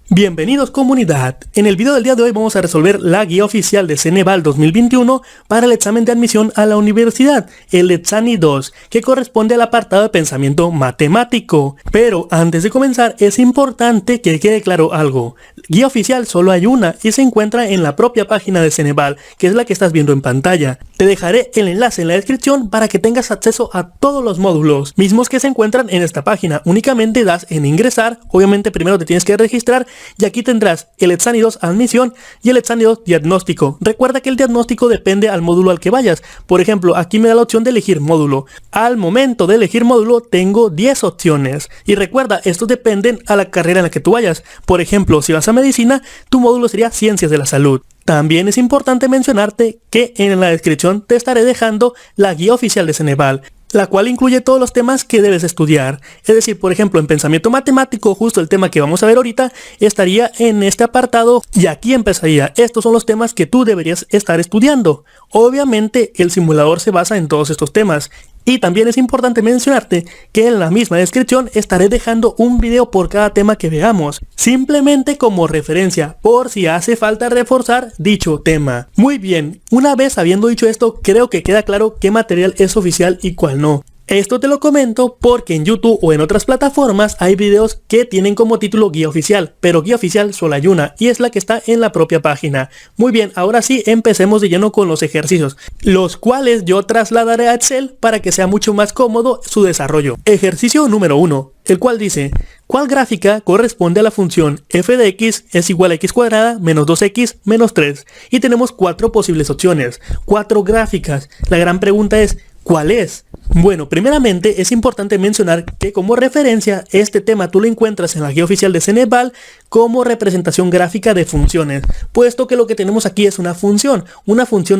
Bienvenidos comunidad, en el video del día de hoy vamos a resolver la guía oficial de Ceneval 2021 para el examen de admisión a la universidad, el Exani 2, que corresponde al apartado de pensamiento matemático. Pero antes de comenzar es importante que quede claro algo, guía oficial solo hay una y se encuentra en la propia página de Ceneval, que es la que estás viendo en pantalla. Te dejaré el enlace en la descripción para que tengas acceso a todos los módulos, mismos que se encuentran en esta página. Únicamente das en ingresar, obviamente primero te tienes que registrar y aquí tendrás el Exani 2 admisión y el Exani 2 diagnóstico. Recuerda que el diagnóstico depende al módulo al que vayas. Por ejemplo, aquí me da la opción de elegir módulo. Al momento de elegir módulo tengo 10 opciones. Y recuerda, estos dependen a la carrera en la que tú vayas. Por ejemplo, si vas a medicina, tu módulo sería ciencias de la salud. También es importante mencionarte que en la descripción te estaré dejando la guía oficial de Ceneval, la cual incluye todos los temas que debes estudiar. Es decir, por ejemplo, en pensamiento matemático, justo el tema que vamos a ver ahorita, estaría en este apartado y aquí empezaría. Estos son los temas que tú deberías estar estudiando. Obviamente, el simulador se basa en todos estos temas. Y también es importante mencionarte que en la misma descripción estaré dejando un video por cada tema que veamos, simplemente como referencia, por si hace falta reforzar dicho tema. Muy bien, una vez habiendo dicho esto, creo que queda claro qué material es oficial y cuál no. Esto te lo comento porque en YouTube o en otras plataformas hay videos que tienen como título guía oficial, pero guía oficial solo hay una y es la que está en la propia página. Muy bien, ahora sí empecemos de lleno con los ejercicios, los cuales yo trasladaré a Excel para que sea mucho más cómodo su desarrollo. Ejercicio número 1, el cual dice: ¿cuál gráfica corresponde a la función f de x es igual a x cuadrada menos 2x menos 3? Y tenemos 4 posibles opciones, 4 gráficas. La gran pregunta es, ¿cuál es? Bueno, primeramente es importante mencionar que como referencia este tema tú lo encuentras en la guía oficial de Ceneval como representación gráfica de funciones, puesto que lo que tenemos aquí es una función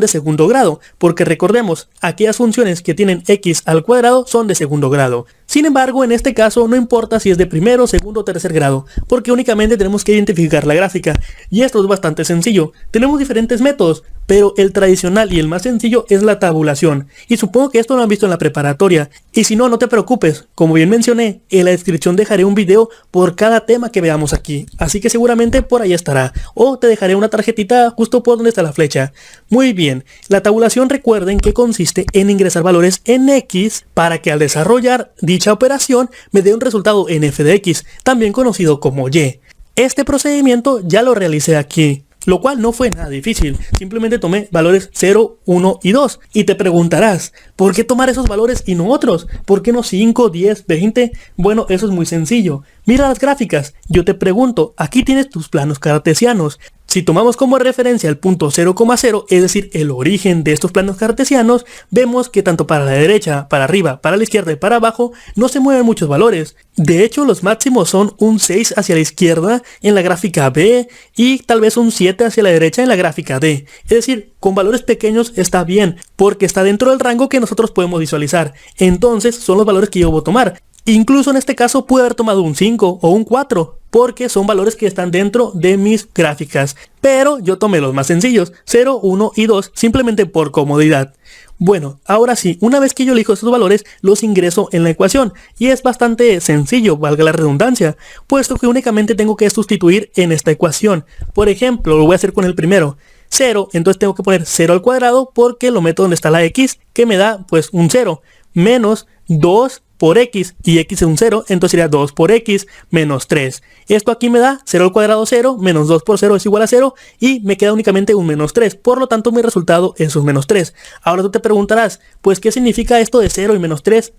de segundo grado, porque recordemos, aquellas funciones que tienen x al cuadrado son de segundo grado. Sin embargo, en este caso no importa si es de primero, segundo o tercer grado, porque únicamente tenemos que identificar la gráfica, y esto es bastante sencillo. Tenemos diferentes métodos, pero el tradicional y el más sencillo es la tabulación, y supongo que esto lo han visto en la preparatoria, y si no, no te preocupes, como bien mencioné, en la descripción dejaré un video por cada tema que veamos aquí, así que seguramente por ahí estará, o te dejaré una tarjetita justo por donde está la flecha. Muy bien, la tabulación recuerden que consiste en ingresar valores en x para que al desarrollar dicha operación me dé un resultado en f de x, también conocido como y. Este procedimiento ya lo realicé aquí, lo cual no fue nada difícil, simplemente tomé valores 0, 1 y 2. Y te preguntarás, ¿por qué tomar esos valores y no otros? ¿Por qué no 5, 10, 20? Bueno, eso es muy sencillo. Mira las gráficas, yo te pregunto, aquí tienes tus planos cartesianos. Si tomamos como referencia el punto 0,0, es decir, el origen de estos planos cartesianos, vemos que tanto para la derecha, para arriba, para la izquierda y para abajo, no se mueven muchos valores. De hecho, los máximos son un 6 hacia la izquierda en la gráfica B y tal vez un 7 hacia la derecha en la gráfica D. Es decir, con valores pequeños está bien, porque está dentro del rango que nosotros podemos visualizar. Entonces, son los valores que yo voy a tomar. Incluso en este caso pude haber tomado un 5 o un 4, porque son valores que están dentro de mis gráficas. Pero yo tomé los más sencillos, 0, 1 y 2, simplemente por comodidad. Bueno, ahora sí, una vez que yo elijo estos valores, los ingreso en la ecuación. Y es bastante sencillo, valga la redundancia, puesto que únicamente tengo que sustituir en esta ecuación. Por ejemplo, lo voy a hacer con el primero. 0, entonces tengo que poner 0 al cuadrado porque lo meto donde está la x, que me da pues un 0, menos 2 por x, y x es un 0, entonces sería 2 por x menos 3. Esto aquí me da 0 al cuadrado 0, menos 2 por 0 es igual a 0, y me queda únicamente un menos 3, por lo tanto mi resultado es un menos 3. Ahora tú te preguntarás, pues ¿qué significa esto de 0 y menos 3?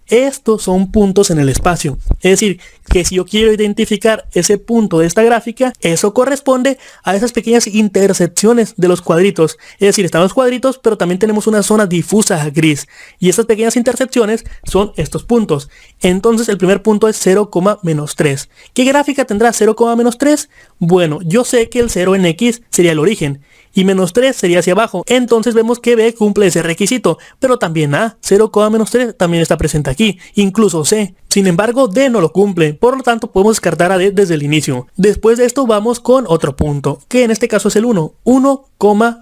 Estos son puntos en el espacio, es decir, que si yo quiero identificar ese punto de esta gráfica, eso corresponde a esas pequeñas intersecciones de los cuadritos. Es decir, están los cuadritos, pero también tenemos una zona difusa gris, y esas pequeñas intersecciones son estos puntos. Entonces el primer punto es 0, menos 3. ¿Qué gráfica tendrá 0, menos 3? Bueno, yo sé que el 0 en x sería el origen, y menos 3 sería hacia abajo, entonces vemos que B cumple ese requisito, pero también A, 0, menos 3 también está presente aquí, incluso C. Sin embargo, D no lo cumple, por lo tanto podemos descartar a D desde el inicio. Después de esto vamos con otro punto, que en este caso es el 1. 1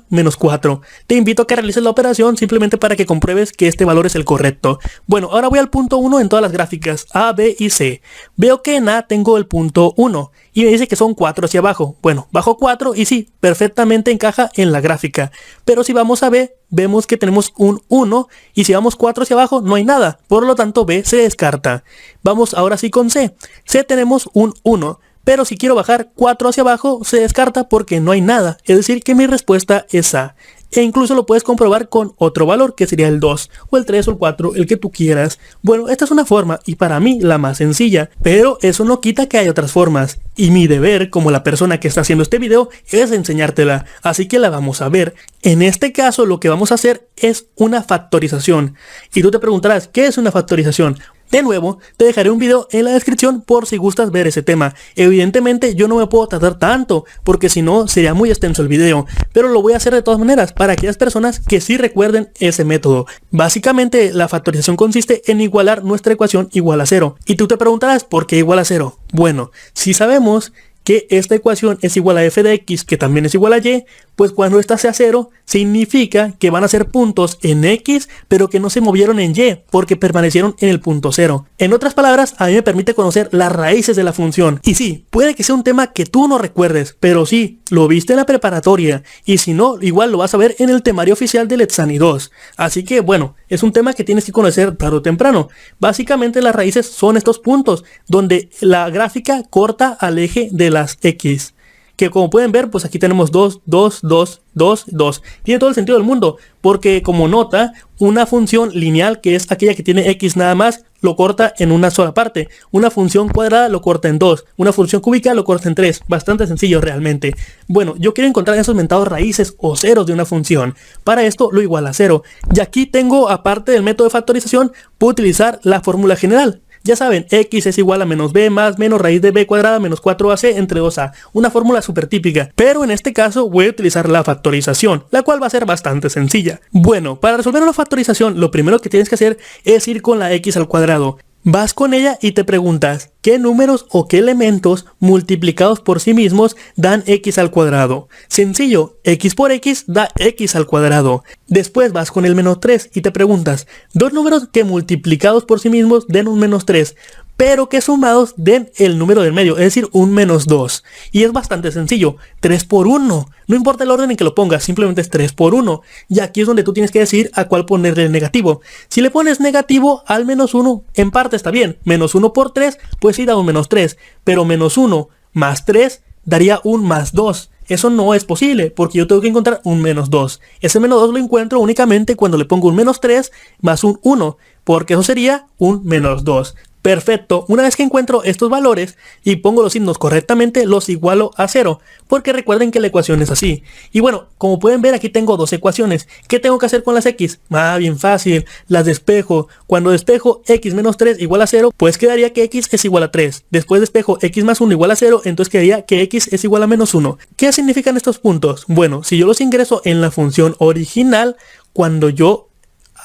menos 4. Te invito a que realices la operación simplemente para que compruebes que este valor es el correcto. Bueno, ahora voy al punto 1 en todas las gráficas, A, B y C. Veo que en A tengo el punto 1 y me dice que son 4 hacia abajo. Bueno, bajo 4 y sí, perfectamente encaja en la gráfica. Pero si vamos a B, vemos que tenemos un 1 y si vamos 4 hacia abajo no hay nada. Por lo tanto, B se descarta. Vamos ahora sí con C. C tenemos un 1. Pero si quiero bajar 4 hacia abajo, se descarta porque no hay nada. Es decir, que mi respuesta es A. E incluso lo puedes comprobar con otro valor, que sería el 2, o el 3 o el 4, el que tú quieras. Bueno, esta es una forma, y para mí la más sencilla. Pero eso no quita que hay otras formas. Y mi deber, como la persona que está haciendo este video, es enseñártela. Así que la vamos a ver. En este caso, lo que vamos a hacer es una factorización. Y tú te preguntarás, ¿qué es una factorización? De nuevo, te dejaré un video en la descripción por si gustas ver ese tema. Evidentemente yo no me puedo tardar tanto, porque si no sería muy extenso el video, pero lo voy a hacer de todas maneras para aquellas personas que sí recuerden ese método. Básicamente la factorización consiste en igualar nuestra ecuación igual a 0. Y tú te preguntarás, ¿por qué igual a 0? Bueno, si sabemos que esta ecuación es igual a f de x, que también es igual a y, pues cuando esta sea 0, significa que van a ser puntos en x, pero que no se movieron en y, porque permanecieron en el punto 0. En otras palabras, a mí me permite conocer las raíces de la función. Y sí, puede que sea un tema que tú no recuerdes, pero sí, lo viste en la preparatoria, y si no, igual lo vas a ver en el temario oficial del Etsani 2. Así que bueno, es un tema que tienes que conocer tarde o temprano. Básicamente las raíces son estos puntos, donde la gráfica corta al eje de las x. Que como pueden ver, pues aquí tenemos 2, 2, 2, 2, 2. Tiene todo el sentido del mundo, porque como nota, una función lineal, que es aquella que tiene x nada más, lo corta en una sola parte. Una función cuadrada lo corta en 2. Una función cúbica lo corta en 3. Bastante sencillo realmente. Bueno, yo quiero encontrar esos mentados raíces o ceros de una función. Para esto lo igual a 0. Y aquí tengo, aparte del método de factorización, puedo utilizar la fórmula general. Ya saben, x es igual a menos b más menos raíz de b cuadrada menos 4ac entre 2a. Una fórmula súper típica, pero en este caso voy a utilizar la factorización, la cual va a ser bastante sencilla. Bueno, para resolver una factorización, lo primero que tienes que hacer es ir con la x al cuadrado. Vas con ella y te preguntas, ¿qué números o qué elementos multiplicados por sí mismos dan x al cuadrado? Sencillo, x por x da x al cuadrado. Después vas con el menos 3 y te preguntas, dos números que multiplicados por sí mismos den un menos 3, pero que sumados den el número del medio, es decir, un menos 2. Y es bastante sencillo, 3 por 1. No importa el orden en que lo pongas, simplemente es 3 por 1. Y aquí es donde tú tienes que decidir a cuál ponerle el negativo. Si le pones negativo al menos 1, en parte está bien. Menos 1 por 3, pues sí da un menos 3. Pero menos 1 más 3 daría un más 2. Eso no es posible, porque yo tengo que encontrar un menos 2. Ese menos 2 lo encuentro únicamente cuando le pongo un menos 3 más un 1, porque eso sería un menos 2. Perfecto, una vez que encuentro estos valores y pongo los signos correctamente, los igualo a 0, porque recuerden que la ecuación es así. Y bueno, como pueden ver aquí tengo dos ecuaciones. ¿Qué tengo que hacer con las x? Bien fácil, las despejo. Cuando despejo x menos 3 igual a 0, pues quedaría que x es igual a 3. Después despejo x más 1 igual a 0, entonces quedaría que x es igual a menos 1. ¿Qué significan estos puntos? Bueno, si yo los ingreso en la función original, cuando yo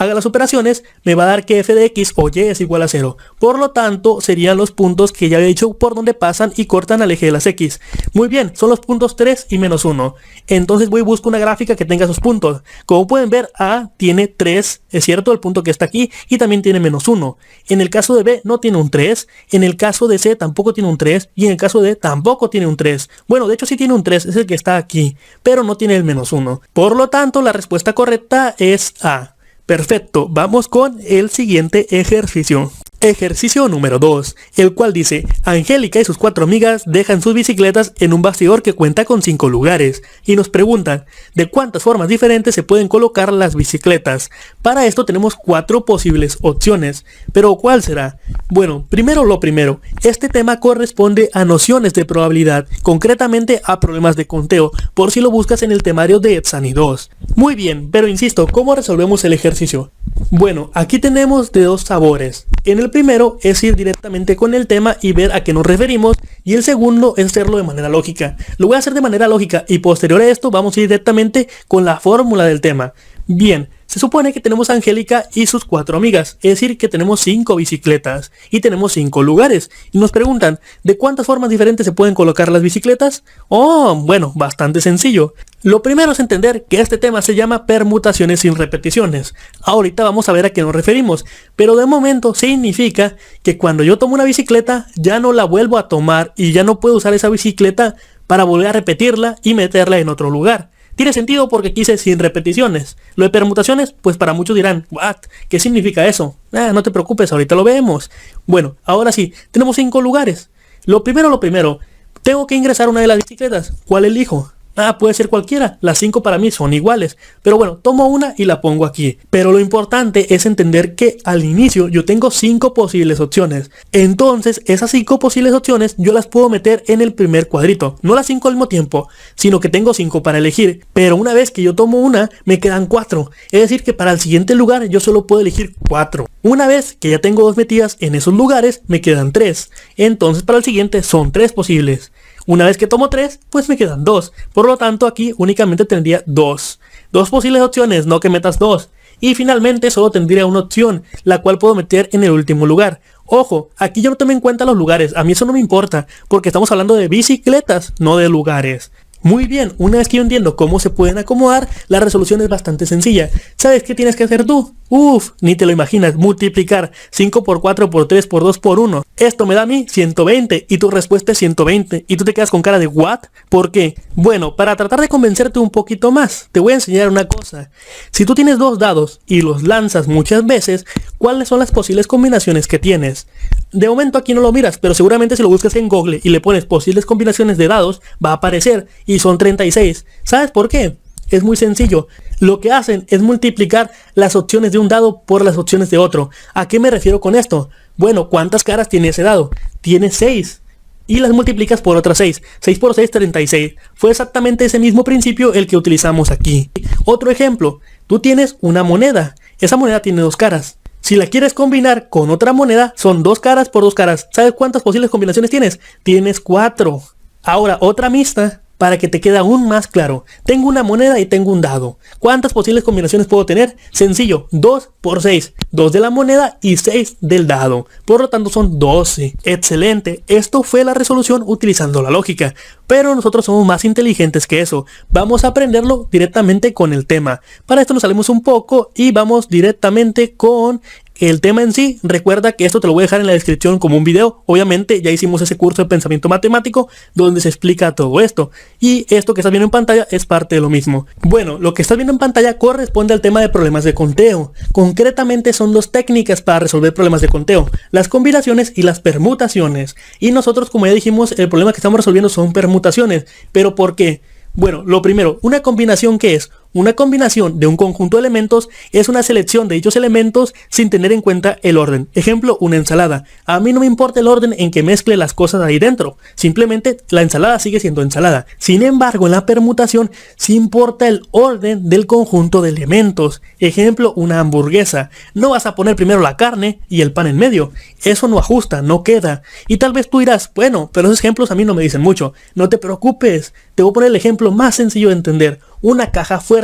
haga las operaciones, me va a dar que f de x o y es igual a 0. Por lo tanto, serían los puntos que ya había dicho por donde pasan y cortan al eje de las x. Muy bien, son los puntos 3 y menos 1. Entonces voy y busco una gráfica que tenga esos puntos. Como pueden ver, A tiene 3, es cierto, el punto que está aquí, y también tiene menos 1. En el caso de B no tiene un 3, en el caso de C tampoco tiene un 3, y en el caso de D tampoco tiene un 3. Bueno, de hecho sí tiene un 3, es el que está aquí, pero no tiene el menos 1. Por lo tanto, la respuesta correcta es A. Perfecto, vamos con el siguiente ejercicio. Ejercicio número 2, el cual dice, Angélica y sus 4 amigas dejan sus bicicletas en un bastidor que cuenta con 5 lugares, y nos preguntan, ¿de cuántas formas diferentes se pueden colocar las bicicletas? Para esto tenemos 4 posibles opciones, pero ¿cuál será? Bueno, primero lo primero, este tema corresponde a nociones de probabilidad, concretamente a problemas de conteo, por si lo buscas en el temario de Etsani 2. Muy bien, pero insisto, ¿cómo resolvemos el ejercicio? Bueno, aquí tenemos de dos sabores. En el primero es ir directamente con el tema y ver a qué nos referimos, y el segundo es hacerlo de manera lógica. Lo voy a hacer de manera lógica y posterior a esto vamos a ir directamente con la fórmula del tema. Bien, Se supone que tenemos a Angélica y sus 4 amigas, es decir que tenemos 5 bicicletas y tenemos 5 lugares. Y nos preguntan, ¿de cuántas formas diferentes se pueden colocar las bicicletas? Oh, bueno, bastante sencillo. Lo primero es entender que este tema se llama permutaciones sin repeticiones. Ahorita vamos a ver a qué nos referimos, pero de momento significa que cuando yo tomo una bicicleta ya no la vuelvo a tomar y ya no puedo usar esa bicicleta para volver a repetirla y meterla en otro lugar. Tiene sentido porque quise sin repeticiones. Lo de permutaciones, pues para muchos dirán, ¿what? ¿Qué significa eso? No te preocupes, ahorita lo vemos. Bueno, ahora sí, tenemos 5 lugares. Lo primero, tengo que ingresar una de las bicicletas. ¿Cuál elijo? Puede ser cualquiera, las 5 para mí son iguales, pero bueno, tomo una y la pongo aquí. Pero lo importante es entender que al inicio yo tengo 5 posibles opciones, entonces esas 5 posibles opciones yo las puedo meter en el primer cuadrito, no las 5 al mismo tiempo, sino que tengo 5 para elegir, pero una vez que yo tomo una, me quedan 4, es decir que para el siguiente lugar yo solo puedo elegir 4. Una vez que ya tengo 2 metidas en esos lugares, me quedan 3, entonces para el siguiente son 3 posibles. Una vez que tomo 3, pues me quedan 2. Por lo tanto, aquí únicamente tendría 2. 2 posibles opciones, no que metas 2. Y finalmente solo tendría una opción, la cual puedo meter en el último lugar. Ojo, aquí yo no tomo en cuenta los lugares, a mí eso no me importa, porque estamos hablando de bicicletas, no de lugares. Muy bien, una vez que yo entiendo cómo se pueden acomodar, la resolución es bastante sencilla. ¿Sabes qué tienes que hacer tú? Ni te lo imaginas, multiplicar 5 por 4 por 3 por 2 por 1. Esto me da a mí 120 y tu respuesta es 120 y tú te quedas con cara de ¿what? ¿Por qué? Bueno, para tratar de convencerte un poquito más, te voy a enseñar una cosa. Si tú tienes 2 dados y los lanzas muchas veces, ¿cuáles son las posibles combinaciones que tienes? De momento aquí no lo miras, pero seguramente si lo buscas en Google y le pones posibles combinaciones de dados, va a aparecer y son 36. ¿Sabes por qué? Es muy sencillo. Lo que hacen es multiplicar las opciones de un dado por las opciones de otro. ¿A qué me refiero con esto? Bueno, ¿cuántas caras tiene ese dado? Tiene 6. Y las multiplicas por otras 6. 6 por 6, 36. Fue exactamente ese mismo principio el que utilizamos aquí. Otro ejemplo. Tú tienes una moneda. Esa moneda tiene 2 caras. Si la quieres combinar con otra moneda, son 2 caras por 2 caras. ¿Sabes cuántas posibles combinaciones tienes? Tienes 4. Ahora, otra mixta, para que te quede aún más claro. Tengo una moneda y tengo un dado. ¿Cuántas posibles combinaciones puedo tener? Sencillo, 2 por 6. 2 de la moneda y 6 del dado. Por lo tanto son 12. Excelente. Esto fue la resolución utilizando la lógica. Pero nosotros somos más inteligentes que eso. Vamos a aprenderlo directamente con el tema. Para esto nos salimos un poco y vamos directamente con el tema en sí. Recuerda que esto te lo voy a dejar en la descripción como un video. Obviamente ya hicimos ese curso de pensamiento matemático donde se explica todo esto. Y esto que estás viendo en pantalla es parte de lo mismo. Bueno, lo que estás viendo en pantalla corresponde al tema de problemas de conteo. Concretamente son 2 técnicas para resolver problemas de conteo: las combinaciones y las permutaciones. Y nosotros, como ya dijimos, el problema que estamos resolviendo son permutaciones. ¿Pero por qué? Bueno, lo primero, ¿una combinación qué es? Una combinación de un conjunto de elementos es una selección de dichos elementos sin tener en cuenta el orden. Ejemplo, una ensalada. A mí no me importa el orden en que mezcle las cosas ahí dentro. Simplemente la ensalada sigue siendo ensalada. Sin embargo, en la permutación sí importa el orden del conjunto de elementos. Ejemplo, una hamburguesa. No vas a poner primero la carne y el pan en medio. Eso no ajusta, no queda. Y tal vez tú dirás, bueno, pero esos ejemplos a mí no me dicen mucho. No te preocupes. Te voy a poner el ejemplo más sencillo de entender. Una caja fuerte.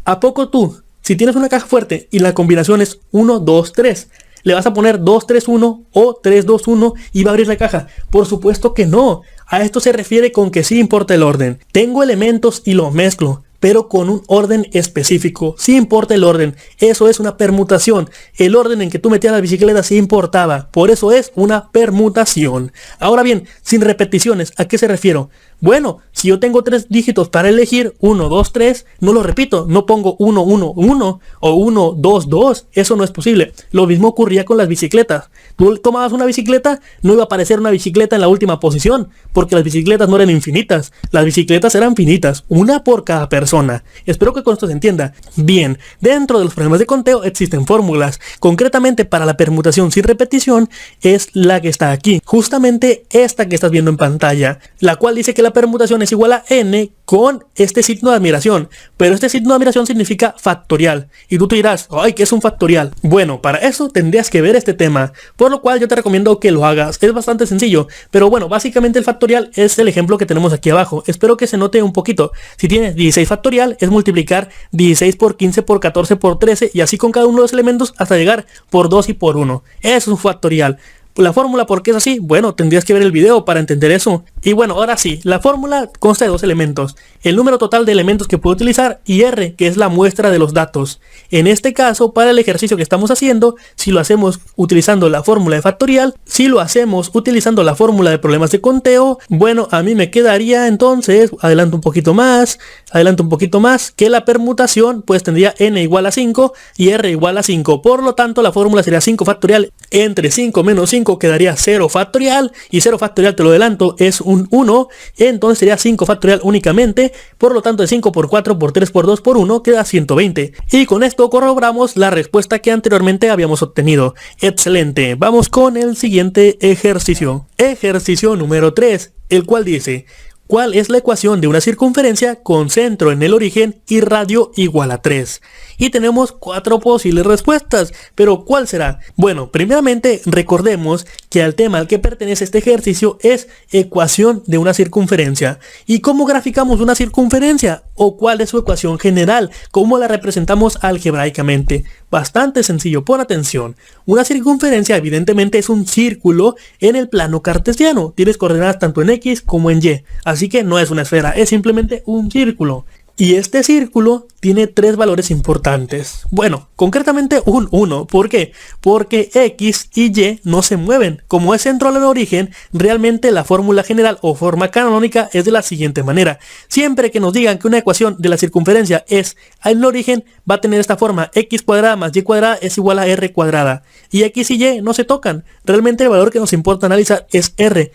¿A poco tú, si tienes una caja fuerte y la combinación es 1, 2, 3, le vas a poner 2, 3, 1 o 3, 2, 1 y va a abrir la caja? Por supuesto que no. A esto se refiere con que sí importa el orden. Tengo elementos y los mezclo, pero con un orden específico. Sí importa el orden. Eso es una permutación. El orden en que tú metías la bicicleta sí importaba. Por eso es una permutación. Ahora bien, sin repeticiones, ¿a qué se refiero? Bueno, si yo tengo 3 dígitos para elegir, 1, 2, 3, no lo repito, no pongo 1, 1, 1 o 1, 2, 2, eso no es posible. Lo mismo ocurría con las bicicletas. Tú tomabas una bicicleta, no iba a aparecer una bicicleta en la última posición, porque las bicicletas no eran infinitas, las bicicletas eran finitas, una por cada persona. Espero que con esto se entienda. Bien, dentro de los problemas de conteo existen fórmulas. Concretamente para la permutación sin repetición es la que está aquí, justamente esta que estás viendo en pantalla, la cual dice que la la permutación es igual a n con este signo de admiración, pero este signo de admiración significa factorial, y tú te dirás, ay, ¿qué es un factorial? Bueno, para eso tendrías que ver este tema, por lo cual yo te recomiendo que lo hagas, es bastante sencillo, pero bueno, básicamente el factorial es el ejemplo que tenemos aquí abajo, espero que se note un poquito. Si tienes 16 factorial, es multiplicar 16 por 15 por 14 por 13, y así con cada uno de los elementos hasta llegar por 2 y por 1, es un factorial. La fórmula, ¿por qué es así? Bueno, tendrías que ver el video para entender eso. Y bueno, ahora sí, la fórmula consta de dos elementos, el número total de elementos que puedo utilizar y R, que es la muestra de los datos. En este caso, para el ejercicio que estamos haciendo, si lo hacemos utilizando la fórmula de factorial, si lo hacemos utilizando la fórmula de problemas de conteo, bueno, a mí me quedaría entonces, adelanto un poquito más, que la permutación pues tendría n igual a 5 y r igual a 5. Por lo tanto, la fórmula sería 5 factorial entre 5 menos 5 quedaría 0 factorial, y 0 factorial, te lo adelanto, es un 1, entonces sería 5 factorial únicamente, por lo tanto de 5 por 4 por 3 por 2 por 1 queda 120. Y con esto corroboramos la respuesta que anteriormente habíamos obtenido. Excelente, vamos con el siguiente ejercicio. Ejercicio número 3, el cual dice: ¿cuál es la ecuación de una circunferencia con centro en el origen y radio igual a 3? Y tenemos 4 posibles respuestas, pero ¿cuál será? Bueno, primeramente recordemos que al tema al que pertenece este ejercicio es ecuación de una circunferencia. ¿Y cómo graficamos una circunferencia? ¿O cuál es su ecuación general? ¿Cómo la representamos algebraicamente? Bastante sencillo, pon atención. Una circunferencia evidentemente es un círculo en el plano cartesiano. Tienes coordenadas tanto en X como en Y. Así que no es una esfera, es simplemente un círculo. Y este círculo tiene 3 valores importantes. Bueno, concretamente un 1. ¿Por qué? Porque X y Y no se mueven. Como es centro al origen, realmente la fórmula general o forma canónica es de la siguiente manera. Siempre que nos digan que una ecuación de la circunferencia es en el origen, va a tener esta forma: x cuadrada más y cuadrada es igual a r cuadrada. Y X y Y no se tocan. Realmente el valor que nos importa analizar es r.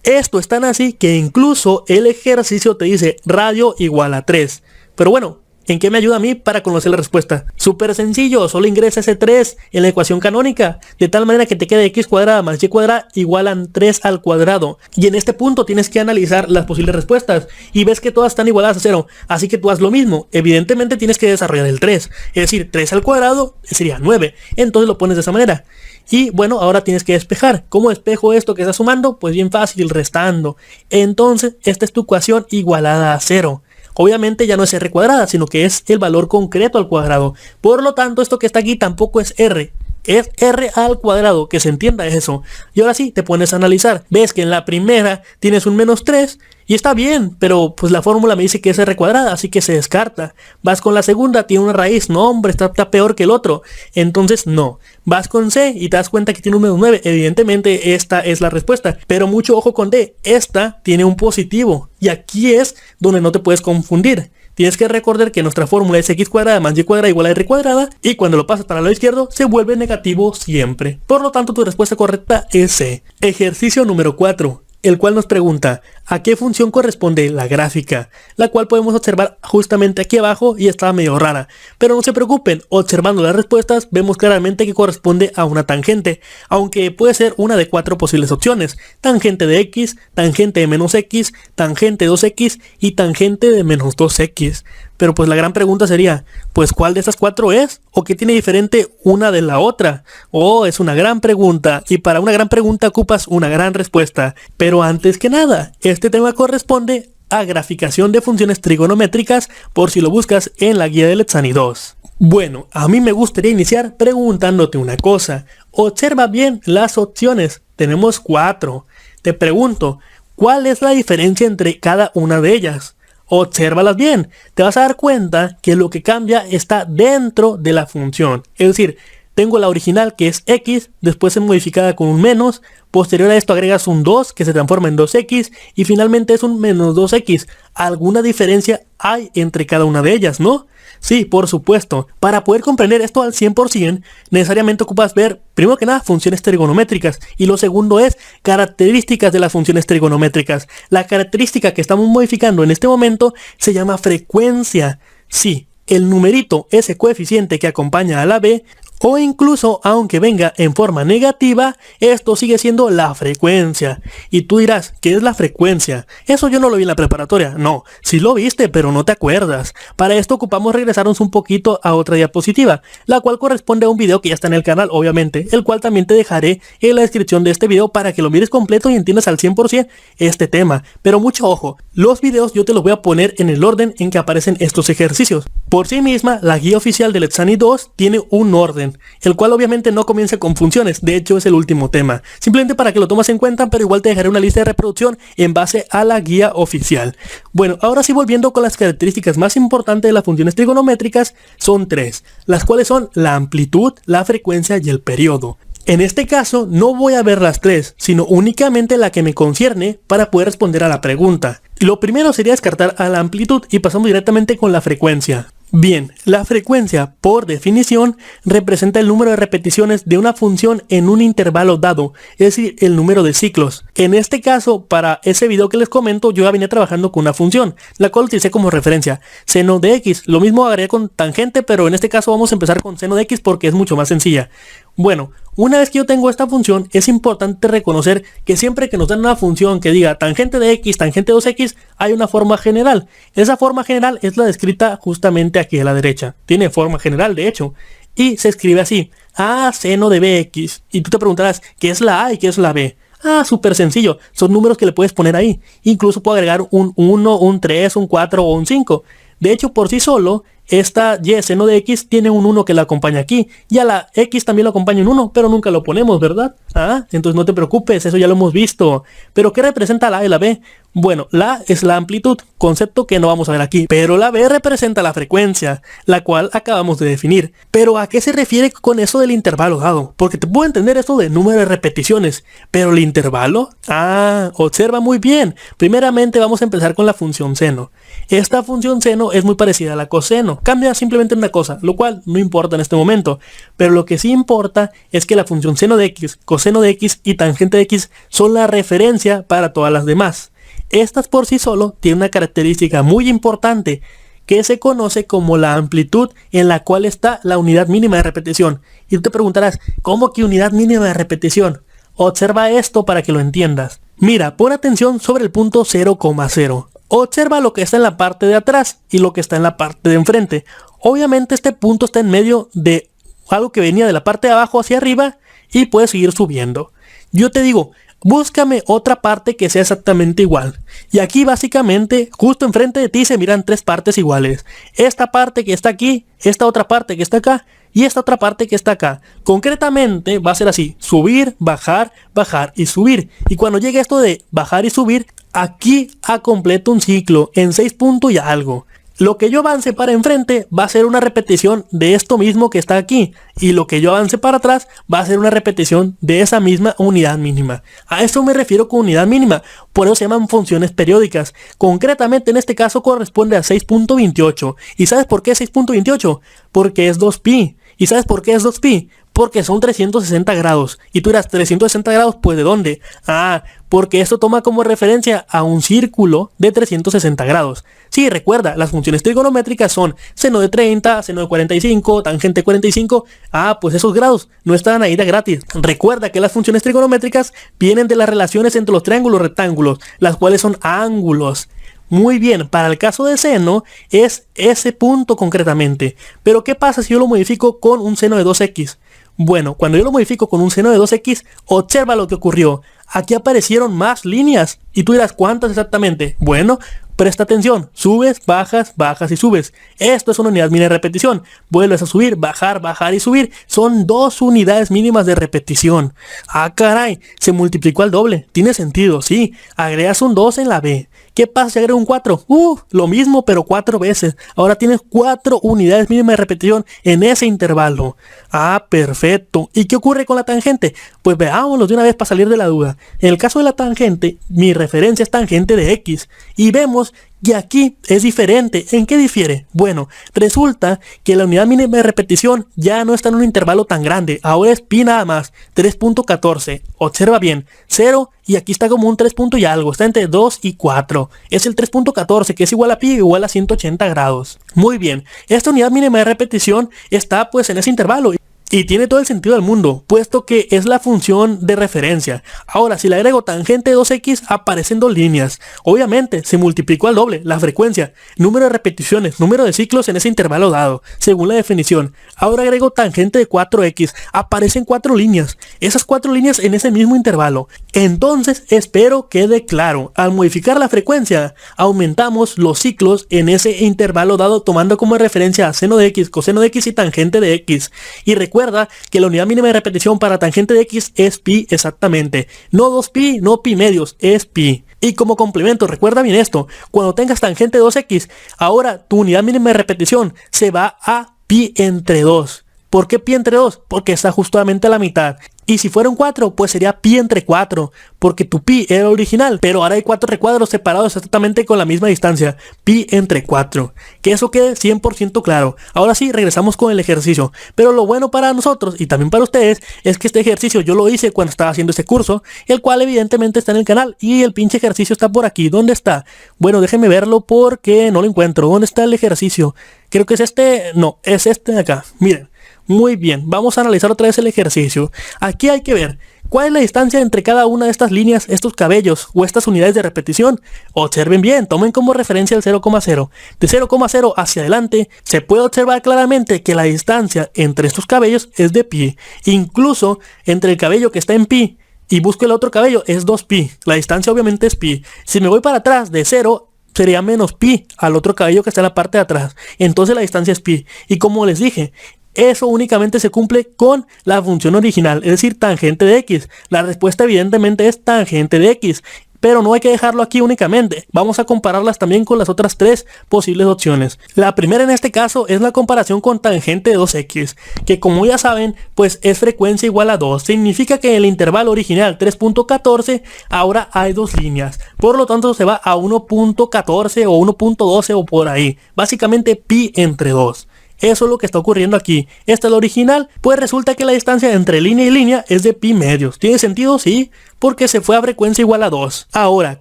Esto es tan así que incluso el ejercicio te dice radio igual a 3. Pero bueno, ¿en qué me ayuda a mí para conocer la respuesta? Súper sencillo, solo ingresa ese 3 en la ecuación canónica, de tal manera que te quede x cuadrada más y cuadrada igual a 3 al cuadrado. Y en este punto tienes que analizar las posibles respuestas, y ves que todas están igualadas a 0, así que tú haz lo mismo. Evidentemente tienes que desarrollar el 3, es decir, 3 al cuadrado sería 9, entonces lo pones de esa manera. Y bueno, ahora tienes que despejar. ¿Cómo despejo esto que está sumando? Pues bien fácil, restando. Entonces, esta es tu ecuación igualada a 0. Obviamente ya no es r cuadrada, sino que es el valor concreto al cuadrado. Por lo tanto, esto que está aquí tampoco es r. Es r al cuadrado, que se entienda eso. Y ahora sí, te pones a analizar. Ves que en la primera tienes un menos 3 y está bien, pero pues la fórmula me dice que es r cuadrada, así que se descarta. Vas con la segunda, tiene una raíz. No, hombre, está peor que el otro. Entonces no. Vas con C y te das cuenta que tiene un menos 9. Evidentemente esta es la respuesta. Pero mucho ojo con D. Esta tiene un positivo. Y aquí es donde no te puedes confundir. Tienes que recordar que nuestra fórmula es x cuadrada más y cuadrada igual a r cuadrada, y cuando lo pasas para el lado izquierdo se vuelve negativo siempre. Por lo tanto, tu respuesta correcta es C. Ejercicio número 4, el cual nos pregunta: ¿a qué función corresponde la gráfica? La cual podemos observar justamente aquí abajo y está medio rara. Pero no se preocupen, observando las respuestas vemos claramente que corresponde a una tangente, aunque puede ser una de 4 posibles opciones: tangente de x, tangente de menos x, tangente de 2x y tangente de menos 2x. Pero pues la gran pregunta sería, pues ¿cuál de estas 4 es? ¿O qué tiene diferente una de la otra? Oh, es una gran pregunta, y para una gran pregunta ocupas una gran respuesta. Pero antes que nada, este tema corresponde a graficación de funciones trigonométricas, por si lo buscas en la guía del Etsani 2. Bueno, a mí me gustaría iniciar preguntándote una cosa. Observa bien las opciones, tenemos 4. Te pregunto, ¿cuál es la diferencia entre cada una de ellas? Obsérvalas bien, te vas a dar cuenta que lo que cambia está dentro de la función. Es decir, tengo la original que es x, después es modificada con un menos, posterior a esto agregas un 2 que se transforma en 2x y finalmente es un menos 2x. ¿Alguna diferencia hay entre cada una de ellas, no? Sí, por supuesto. Para poder comprender esto al 100%, necesariamente ocupas ver, primero que nada, funciones trigonométricas, y lo segundo es características de las funciones trigonométricas. La característica que estamos modificando en este momento se llama frecuencia. Sí, el numerito, ese coeficiente que acompaña a la b, O incluso, aunque venga en forma negativa, esto sigue siendo la frecuencia. Y tú dirás, ¿qué es la frecuencia? Eso yo no lo vi en la preparatoria. No, sí lo viste, pero no te acuerdas. Para esto ocupamos regresarnos un poquito a otra diapositiva, la cual corresponde a un video que ya está en el canal, obviamente, el cual también te dejaré en la descripción de este video para que lo mires completo y entiendas al 100% este tema. Pero mucho ojo, los videos yo te los voy a poner en el orden en que aparecen estos ejercicios. Por sí misma, la guía oficial del Etsani 2 tiene un orden, el cual obviamente no comienza con funciones, de hecho es el último tema, simplemente para que lo tomes en cuenta, pero igual te dejaré una lista de reproducción en base a la guía oficial. Bueno, ahora sí, volviendo con las características más importantes de las funciones trigonométricas, son tres, las cuales son la amplitud, la frecuencia y el periodo. En este caso no voy a ver las tres, sino únicamente la que me concierne para poder responder a la pregunta. Lo primero sería descartar a la amplitud y pasamos directamente con la frecuencia. Bien, la frecuencia, por definición, representa el número de repeticiones de una función en un intervalo dado, es decir, el número de ciclos. En este caso, para ese video que les comento, yo ya venía trabajando con una función, la cual utilicé como referencia, seno de x. Lo mismo agregué con tangente, pero en este caso vamos a empezar con seno de x porque es mucho más sencilla. Bueno, una vez que yo tengo esta función, es importante reconocer que siempre que nos dan una función que diga tangente de x, tangente de 2x, hay una forma general. Esa forma general es la descrita justamente aquí a la derecha. Tiene forma general, de hecho, y se escribe así, a seno de bx. Y tú te preguntarás, ¿qué es la a y qué es la b? Ah, súper sencillo, son números que le puedes poner ahí. Incluso puedo agregar un 1, un 3, un 4 o un 5. De hecho, por sí solo, esta y seno de x tiene un 1 que la acompaña aquí. Y a la x también lo acompaña un 1, pero nunca lo ponemos, ¿verdad? Ah, entonces no te preocupes, eso ya lo hemos visto. ¿Pero qué representa la a y la b? Bueno, la a es la amplitud, concepto que no vamos a ver aquí. Pero la b representa la frecuencia, la cual acabamos de definir. Pero ¿a qué se refiere con eso del intervalo dado? Porque te puedo entender esto de número de repeticiones, pero el intervalo... Ah, observa muy bien. Primeramente vamos a empezar con la función seno. Esta función seno es muy parecida a la coseno. Cambia simplemente una cosa, lo cual no importa en este momento. Pero lo que sí importa es que la función seno de x, coseno de x y tangente de x son la referencia para todas las demás. Estas por sí solo tienen una característica muy importante que se conoce como la amplitud en la cual está la unidad mínima de repetición. Y tú te preguntarás, ¿cómo que unidad mínima de repetición? Observa esto para que lo entiendas. Mira, pon atención sobre el punto 0,0. Observa lo que está en la parte de atrás y lo que está en la parte de enfrente. Obviamente este punto está en medio de algo que venía de la parte de abajo hacia arriba y puede seguir subiendo. Yo te digo, búscame otra parte que sea exactamente igual. Y aquí básicamente, justo enfrente de ti se miran tres partes iguales. Esta parte que está aquí, esta otra parte que está acá y esta otra parte que está acá. Concretamente va a ser así, subir, bajar, bajar y subir. Y cuando llegue esto de bajar y subir, aquí completo un ciclo en 6 puntos y algo. Lo que yo avance para enfrente va a ser una repetición de esto mismo que está aquí. Y lo que yo avance para atrás va a ser una repetición de esa misma unidad mínima. A eso me refiero con unidad mínima. Por eso se llaman funciones periódicas. Concretamente en este caso corresponde a 6.28. ¿Y sabes por qué 6.28? Porque es 2pi. ¿Y sabes por qué es 2pi? Porque son 360 grados. Y tú dirás, ¿360 grados? Pues ¿de dónde? Ah, porque esto toma como referencia a un círculo de 360 grados. Sí, recuerda, las funciones trigonométricas son seno de 30, seno de 45, tangente 45. Ah, pues esos grados no están ahí de gratis. Recuerda que las funciones trigonométricas vienen de las relaciones entre los triángulos rectángulos, las cuales son ángulos. Muy bien, para el caso de seno es ese punto concretamente. Pero ¿qué pasa si yo lo modifico con un seno de 2x? Bueno, cuando yo lo modifico con un seno de 2x, observa lo que ocurrió. Aquí aparecieron más líneas. Y tú dirás, ¿cuántas exactamente? Bueno, presta atención. Subes, bajas, bajas y subes. Esto es una unidad mínima de repetición. Vuelves a subir, bajar, bajar y subir. Son 2 unidades mínimas de repetición. Ah, caray, se multiplicó al doble. Tiene sentido, sí. Agregas un 2 en la B. ¿Qué pasa si agrego un 4? Lo mismo pero 4 veces. Ahora tienes 4 unidades mínimas de repetición en ese intervalo. Ah, perfecto. ¿Y qué ocurre con la tangente? Pues veámoslo de una vez para salir de la duda. En el caso de la tangente, mi referencia es tangente de x. Y vemos que aquí es diferente. ¿En qué difiere? Bueno, resulta que la unidad mínima de repetición ya no está en un intervalo tan grande. Ahora es pi nada más, 3.14. Observa bien, 0 y aquí está como un 3 punto y algo. Está entre 2 y 4. Es el 3.14 que es igual a pi igual a 180 grados. Muy bien, esta unidad mínima de repetición está pues en ese intervalo. Y tiene todo el sentido del mundo, puesto que es la función de referencia. Ahora, si le agrego tangente de 2x, aparecen dos líneas. Obviamente, se multiplicó al doble la frecuencia, número de repeticiones, número de ciclos en ese intervalo dado, según la definición. Ahora agrego tangente de 4x, aparecen 4 líneas. Esas 4 líneas en ese mismo intervalo. Entonces, espero quede claro. Al modificar la frecuencia, aumentamos los ciclos en ese intervalo dado, tomando como referencia a seno de x, coseno de x y tangente de x. Y recuerda que la unidad mínima de repetición para tangente de x es pi exactamente. No 2pi, no pi medios, es pi. Y como complemento, recuerda bien esto, cuando tengas tangente de 2x, ahora tu unidad mínima de repetición se va a pi entre 2. ¿Por qué pi entre 2? Porque está justamente a la mitad. Y si fuera un 4, pues sería pi entre 4, porque tu pi era original, pero ahora hay 4 recuadros separados exactamente con la misma distancia, pi entre 4. Que eso quede 100% claro. Ahora sí, regresamos con el ejercicio. Pero lo bueno para nosotros y también para ustedes es que este ejercicio yo lo hice cuando estaba haciendo ese curso, el cual evidentemente está en el canal, y el pinche ejercicio está por aquí. ¿Dónde está? Bueno, déjenme verlo porque no lo encuentro. ¿Dónde está el ejercicio? Creo que es este, no, es este de acá. Miren. Muy bien, vamos a analizar otra vez el ejercicio. Aquí hay que ver cuál es la distancia entre cada una de estas líneas, estos cabellos o estas unidades de repetición. Observen bien, tomen como referencia el 0,0. De 0,0 hacia adelante se puede observar claramente que la distancia entre estos cabellos es de pi. Incluso entre el cabello que está en pi y busco el otro cabello es 2pi. La distancia obviamente es pi. Si me voy para atrás de 0, sería menos pi al otro cabello que está en la parte de atrás. Entonces la distancia es pi. Y como les dije, eso únicamente se cumple con la función original, es decir, tangente de x. La respuesta evidentemente es tangente de x, pero no hay que dejarlo aquí únicamente. Vamos a compararlas también con las otras 3 posibles opciones. La primera en este caso es la comparación con tangente de 2x, que como ya saben, pues es frecuencia igual a 2. Significa que en el intervalo original 3.14 ahora hay 2 líneas. Por lo tanto se va a 1.14 o 1.12 o por ahí. Básicamente pi entre 2. Eso es lo que está ocurriendo aquí. Esta es la original, pues resulta que la distancia entre línea y línea es de pi medios. ¿Tiene sentido? Sí, porque se fue a frecuencia igual a 2. Ahora,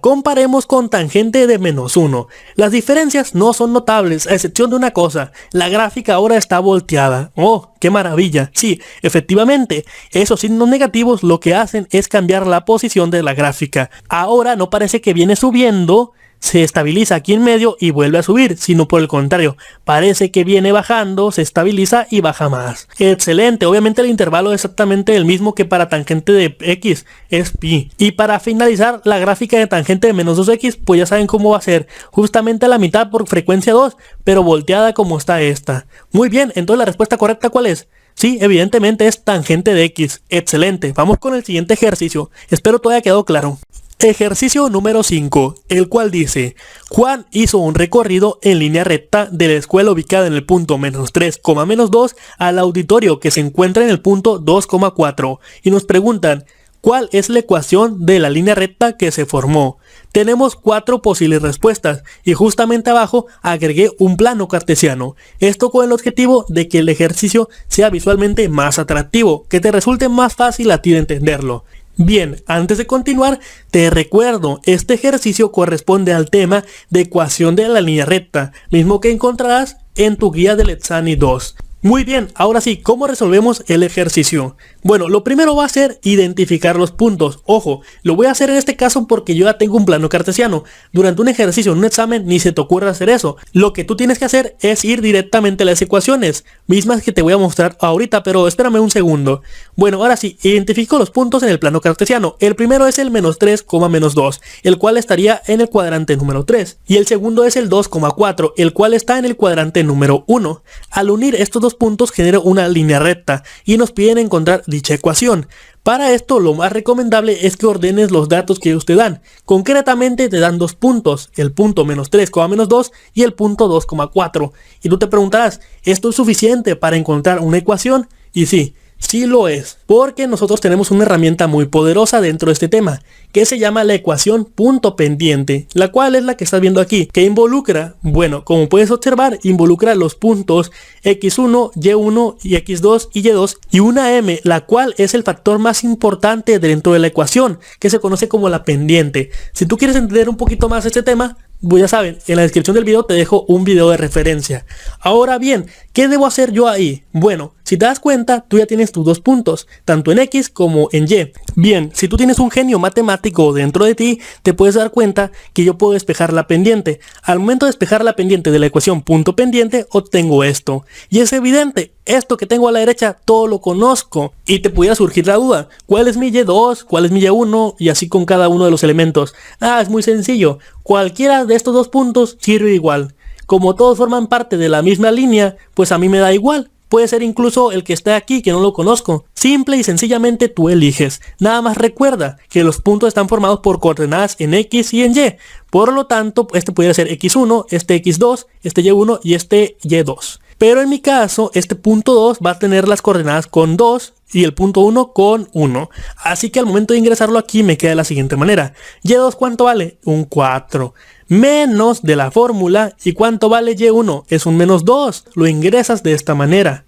comparemos con tangente de menos 1. Las diferencias no son notables, a excepción de una cosa. La gráfica ahora está volteada. ¡Oh, qué maravilla! Sí, efectivamente, esos signos negativos lo que hacen es cambiar la posición de la gráfica. Ahora no parece que viene subiendo, se estabiliza aquí en medio y vuelve a subir, sino por el contrario, parece que viene bajando, se estabiliza y baja más. Excelente, obviamente el intervalo es exactamente el mismo que para tangente de x, es pi. Y para finalizar, la gráfica de tangente de menos 2x, pues ya saben cómo va a ser, justamente a la mitad por frecuencia 2, pero volteada como está esta. Muy bien, entonces la respuesta correcta ¿cuál es? Sí, evidentemente es tangente de x. Excelente, vamos con el siguiente ejercicio, espero todo haya quedado claro. Ejercicio número 5, el cual dice: Juan hizo un recorrido en línea recta de la escuela ubicada en el punto menos 3, menos 2 al auditorio que se encuentra en el punto 2,4 y nos preguntan ¿cuál es la ecuación de la línea recta que se formó? Tenemos 4 posibles respuestas y justamente abajo agregué un plano cartesiano. Esto con el objetivo de que el ejercicio sea visualmente más atractivo, que te resulte más fácil a ti de entenderlo. Bien, antes de continuar, te recuerdo, este ejercicio corresponde al tema de ecuación de la línea recta, mismo que encontrarás en tu guía del Etsani 2. Muy bien, ahora sí, ¿cómo resolvemos el ejercicio? Bueno, lo primero va a ser identificar los puntos. Ojo, lo voy a hacer en este caso porque yo ya tengo un plano cartesiano. Durante un ejercicio, en un examen, ni se te ocurra hacer eso. Lo que tú tienes que hacer es ir directamente a las ecuaciones, mismas que te voy a mostrar ahorita, pero espérame un segundo. Bueno, ahora sí, identifico los puntos en el plano cartesiano. El primero es el menos 3, menos 2, el cual estaría en el cuadrante número 3. Y el segundo es el 2,4, el cual está en el cuadrante número 1. Al unir estos dos puntos genera una línea recta y nos piden encontrar dicha ecuación. Para esto lo más recomendable es que ordenes los datos que ellos te dan. Concretamente te dan 2 puntos, el punto menos 3, menos 2 y el punto 2,4. Y tú te preguntarás, ¿esto es suficiente para encontrar una ecuación? Y sí, sí lo es, porque nosotros tenemos una herramienta muy poderosa dentro de este tema, que se llama la ecuación punto pendiente, la cual es la que estás viendo aquí, que involucra, bueno, como puedes observar, involucra los puntos x1, y1 y x2 y y2 y una m, la cual es el factor más importante dentro de la ecuación, que se conoce como la pendiente. Si tú quieres entender un poquito más este tema, pues ya saben, en la descripción del video te dejo un video de referencia. Ahora bien, ¿qué debo hacer yo ahí? Bueno, Si te das cuenta, tú ya tienes tus dos puntos, tanto en X como en Y. Bien, si tú tienes un genio matemático dentro de ti, te puedes dar cuenta que yo puedo despejar la pendiente. Al momento de despejar la pendiente de la ecuación punto pendiente, obtengo esto. Y es evidente, esto que tengo a la derecha, todo lo conozco. Y te pudiera surgir la duda, ¿cuál es mi Y2? ¿Cuál es mi Y1? Y así con cada uno de los elementos. Es muy sencillo, cualquiera de estos dos puntos sirve igual. Como todos forman parte de la misma línea, pues a mí me da igual. Puede ser incluso el que está aquí que no lo conozco. Simple y sencillamente tú eliges. Nada más recuerda que los puntos están formados por coordenadas en X y en Y. Por lo tanto, este pudiera ser X1, este X2, este Y1 y este Y2. Pero en mi caso, este punto 2 va a tener las coordenadas con 2 y el punto 1 con 1. Así que al momento de ingresarlo aquí me queda de la siguiente manera. Y2, ¿cuánto vale? Un 4. Menos de la fórmula. ¿Y cuánto vale Y1? Es un menos 2. Lo ingresas de esta manera.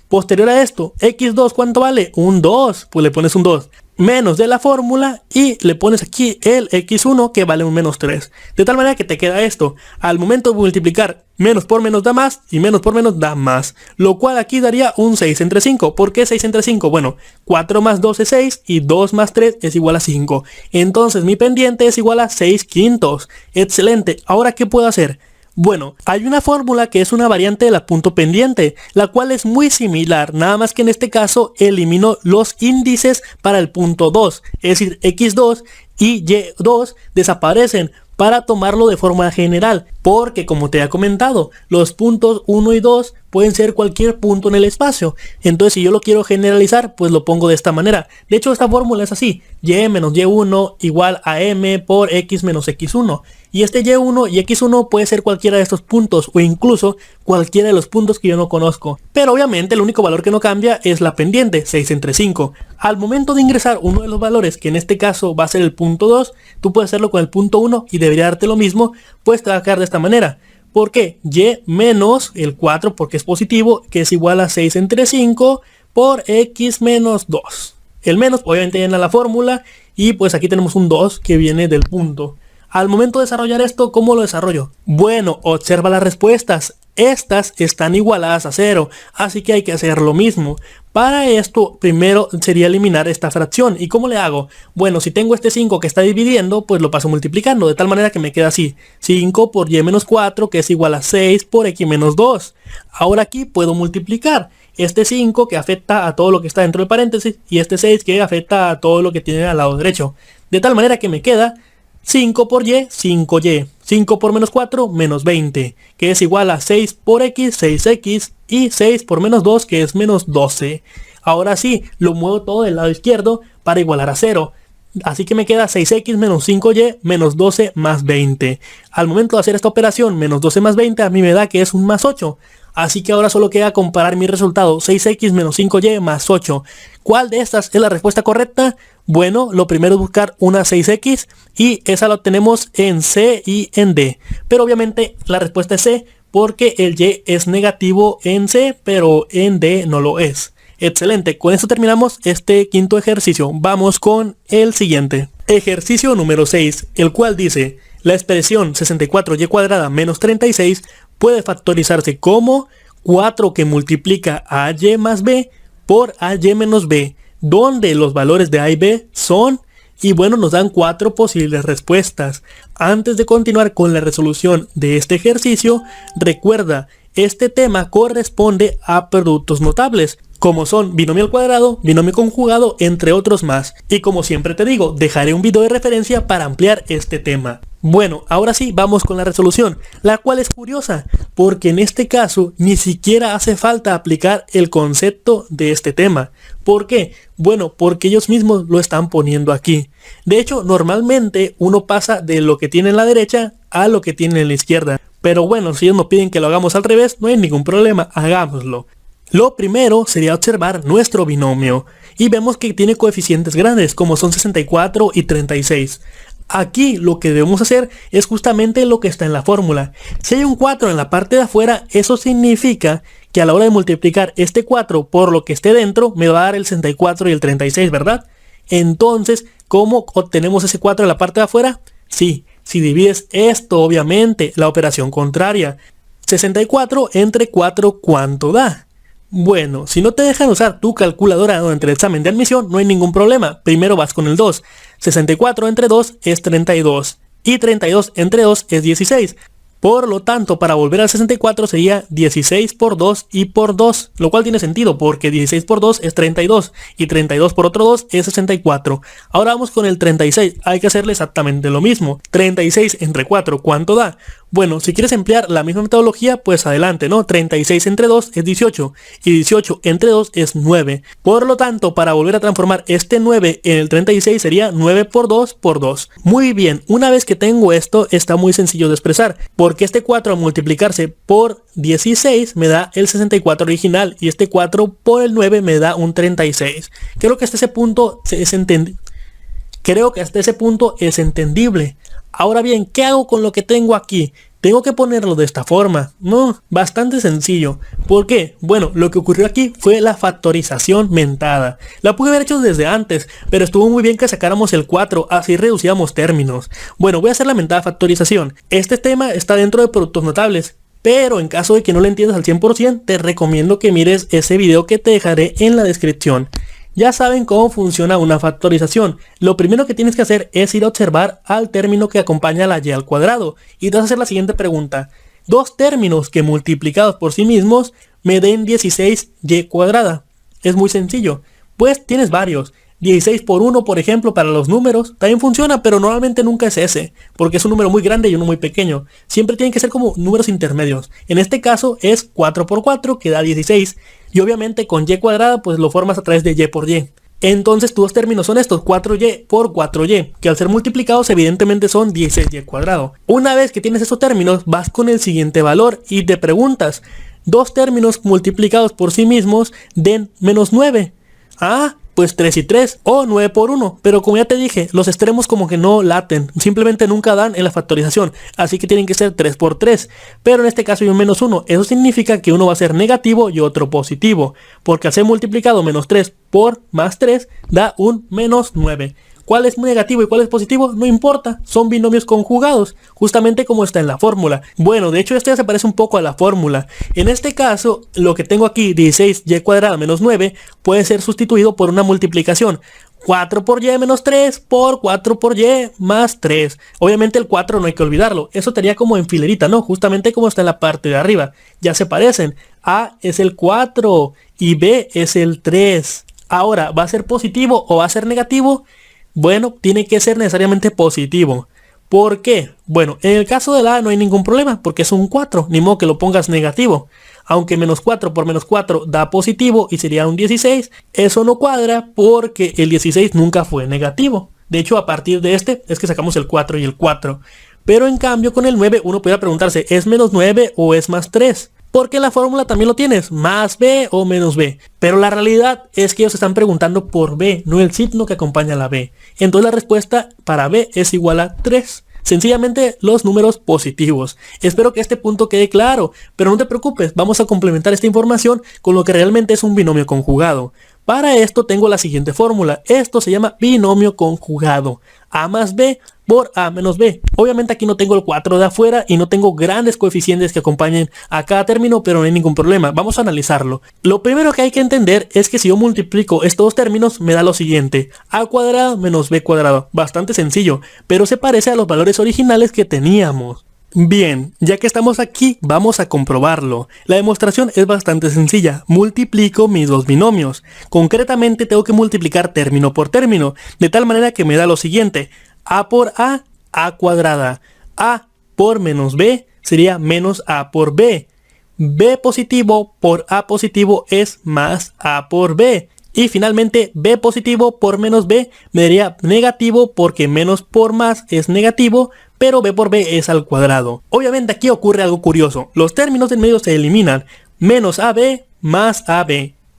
Posterior a esto, X2, ¿cuánto vale? Un 2. Pues le pones un 2. Menos de la fórmula y le pones aquí el X1 que vale un menos 3. De tal manera que te queda esto. Al momento de multiplicar, menos por menos da más y menos por menos da más. Lo cual aquí daría un 6 entre 5. ¿Por qué 6 entre 5? Bueno, 4 más 2 es 6 y 2 más 3 es igual a 5. Entonces mi pendiente es igual a 6 quintos. Excelente. Ahora, ¿qué puedo hacer? Bueno, hay una fórmula que es una variante de la punto pendiente, la cual es muy similar, nada más que en este caso elimino los índices para el punto 2, es decir, X2 y Y2 desaparecen para tomarlo de forma general, porque como te he comentado, los puntos 1 y 2 pueden ser cualquier punto en el espacio. Entonces si yo lo quiero generalizar, pues lo pongo de esta manera. De hecho esta fórmula es así, Y menos Y1 igual a M por X menos X1. Y este Y1 y X1 puede ser cualquiera de estos puntos o incluso cualquiera de los puntos que yo no conozco. Pero obviamente el único valor que no cambia es la pendiente, 6 entre 5. Al momento de ingresar uno de los valores, que en este caso va a ser el punto 2, tú puedes hacerlo con el punto 1 y debería darte lo mismo, pues te va a quedar de esta manera. ¿Por qué? Y menos el 4 porque es positivo, que es igual a 6 entre 5 por X menos 2. El menos obviamente llena la fórmula y pues aquí tenemos un 2 que viene del punto. Al momento de desarrollar esto, ¿cómo lo desarrollo? Bueno, observa las respuestas. Estas están igualadas a 0, así que hay que hacer lo mismo. Para esto, primero sería eliminar esta fracción. ¿Y cómo le hago? Bueno, si tengo este 5 que está dividiendo, pues lo paso multiplicando, de tal manera que me queda así. 5 por Y menos 4, que es igual a 6 por X menos 2. Ahora aquí puedo multiplicar este 5 que afecta a todo lo que está dentro del paréntesis y este 6 que afecta a todo lo que tiene al lado derecho. De tal manera que me queda 5 por Y, 5Y. 5 por menos 4, menos 20, que es igual a 6 por X, 6X, y 6 por menos 2, que es menos 12. Ahora sí, lo muevo todo del lado izquierdo para igualar a 0. Así que me queda 6X menos 5Y menos 12 más 20. Al momento de hacer esta operación, menos 12 más 20, a mí me da que es un más 8. Así que ahora solo queda comparar mi resultado, 6X menos 5Y más 8. ¿Cuál de estas es la respuesta correcta? Bueno, lo primero es buscar una 6X y esa la obtenemos en C y en D. Pero obviamente la respuesta es C porque el Y es negativo en C, pero en D no lo es. Excelente, con esto terminamos este quinto ejercicio. Vamos con el siguiente. Ejercicio número 6, el cual dice, la expresión 64y cuadrada menos 36 puede factorizarse como 4 que multiplica a y más b por a y menos b, donde los valores de a y b son, y bueno, nos dan 4 posibles respuestas. Antes de continuar con la resolución de este ejercicio, recuerda, este tema corresponde a productos notables, como son binomio al cuadrado, binomio conjugado, entre otros más. Y como siempre te digo, dejaré un video de referencia para ampliar este tema. Bueno, ahora sí, vamos con la resolución, la cual es curiosa, porque en este caso ni siquiera hace falta aplicar el concepto de este tema. ¿Por qué? Bueno, porque ellos mismos lo están poniendo aquí. De hecho, normalmente uno pasa de lo que tiene en la derecha a lo que tiene en la izquierda. Pero bueno, si ellos nos piden que lo hagamos al revés, no hay ningún problema, hagámoslo. Lo primero sería observar nuestro binomio y vemos que tiene coeficientes grandes como son 64 y 36. Aquí lo que debemos hacer es justamente lo que está en la fórmula. Si hay un 4 en la parte de afuera, eso significa que a la hora de multiplicar este 4 por lo que esté dentro, me va a dar el 64 y el 36, ¿verdad? Entonces, ¿cómo obtenemos ese 4 en la parte de afuera? Sí, si divides esto, obviamente, la operación contraria. 64 entre 4, ¿cuánto da? Bueno, si no te dejan usar tu calculadora durante el examen de admisión, no hay ningún problema. Primero vas con el 2. 64 entre 2 es 32. Y 32 entre 2 es 16. Por lo tanto, para volver al 64 sería 16 por 2 y por 2, lo cual tiene sentido porque 16 por 2 es 32 y 32 por otro 2 es 64. Ahora vamos con el 36, hay que hacerle exactamente lo mismo. 36 entre 4, ¿cuánto da? Bueno, si quieres emplear la misma metodología, pues adelante, ¿no? 36 entre 2 es 18 y 18 entre 2 es 9. Por lo tanto, para volver a transformar este 9 en el 36 sería 9 por 2 por 2. Muy bien, una vez que tengo esto, está muy sencillo de expresar, porque este 4 al multiplicarse por 16 me da el 64 original y este 4 por el 9 me da un 36. Creo que hasta ese punto es entendible. Ahora bien, ¿qué hago con lo que tengo aquí? Tengo que ponerlo de esta forma. No, bastante sencillo. ¿Por qué? Bueno, lo que ocurrió aquí fue la factorización mentada. La pude haber hecho desde antes, pero estuvo muy bien que sacáramos el 4, así reducíamos términos. Bueno, voy a hacer la mentada factorización. Este tema está dentro de productos notables, pero en caso de que no lo entiendas al 100%, te recomiendo que mires ese video que te dejaré en la descripción. Ya saben cómo funciona una factorización. Lo primero que tienes que hacer es ir a observar al término que acompaña a la y al cuadrado y te vas a hacer la siguiente pregunta. Dos términos que multiplicados por sí mismos me den 16y cuadrada. Es muy sencillo. Pues tienes varios. 16 por 1, por ejemplo, para los números, también funciona, pero normalmente nunca es ese, porque es un número muy grande y uno muy pequeño. Siempre tienen que ser como números intermedios. En este caso es 4 por 4, que da 16. Y obviamente con y cuadrada pues lo formas a través de y por y. Entonces tus dos términos son estos, 4y por 4y, que al ser multiplicados evidentemente son 16y cuadrado. Una vez que tienes esos términos, vas con el siguiente valor y te preguntas, dos términos multiplicados por sí mismos den menos 9. Ah, pues 3 y 3 o 9 por 1, pero como ya te dije, los extremos como que no laten, simplemente nunca dan en la factorización, así que tienen que ser 3 por 3, pero en este caso hay un menos 1, eso significa que uno va a ser negativo y otro positivo, porque al ser multiplicado menos 3 por más 3 da un menos 9. ¿Cuál es negativo y cuál es positivo? No importa, son binomios conjugados, justamente como está en la fórmula. Bueno, de hecho esto ya se parece un poco a la fórmula. En este caso, lo que tengo aquí, 16y cuadrada menos 9, puede ser sustituido por una multiplicación. 4 por y menos 3 por 4 por y más 3. Obviamente el 4 no hay que olvidarlo, eso estaría como en filerita, ¿no? Justamente como está en la parte de arriba. Ya se parecen. A es el 4 y B es el 3. Ahora, ¿va a ser positivo o va a ser negativo? Bueno, tiene que ser necesariamente positivo. ¿Por qué? Bueno, en el caso de la A no hay ningún problema, porque es un 4, ni modo que lo pongas negativo. Aunque menos 4 por menos 4 da positivo y sería un 16, eso no cuadra porque el 16 nunca fue negativo. De hecho, a partir de este es que sacamos el 4 y el 4. Pero en cambio con el 9 uno puede preguntarse, ¿es menos 9 o es más 3? Porque en la fórmula también lo tienes, más b o menos b. Pero la realidad es que ellos están preguntando por b, no el signo que acompaña a la b. Entonces la respuesta para b es igual a 3. Sencillamente los números positivos. Espero que este punto quede claro, pero no te preocupes, vamos a complementar esta información con lo que realmente es un binomio conjugado. Para esto tengo la siguiente fórmula. Esto se llama binomio conjugado. A más b por a menos b. Obviamente aquí no tengo el 4 de afuera y no tengo grandes coeficientes que acompañen a cada término, pero no hay ningún problema. Vamos a analizarlo. Lo primero que hay que entender es que si yo multiplico estos dos términos me da lo siguiente. A cuadrado menos b cuadrado. Bastante sencillo, pero se parece a los valores originales que teníamos. Bien, ya que estamos aquí, vamos a comprobarlo. La demostración es bastante sencilla. Multiplico mis dos binomios. Concretamente tengo que multiplicar término por término, de tal manera que me da lo siguiente. A por a cuadrada. A por menos b sería menos a por b. B positivo por a positivo es más a por b. Y finalmente b positivo por menos b me daría negativo porque menos por más es negativo, pero b por b es al cuadrado. Obviamente aquí ocurre algo curioso. Los términos del medio se eliminan. Menos ab más ab,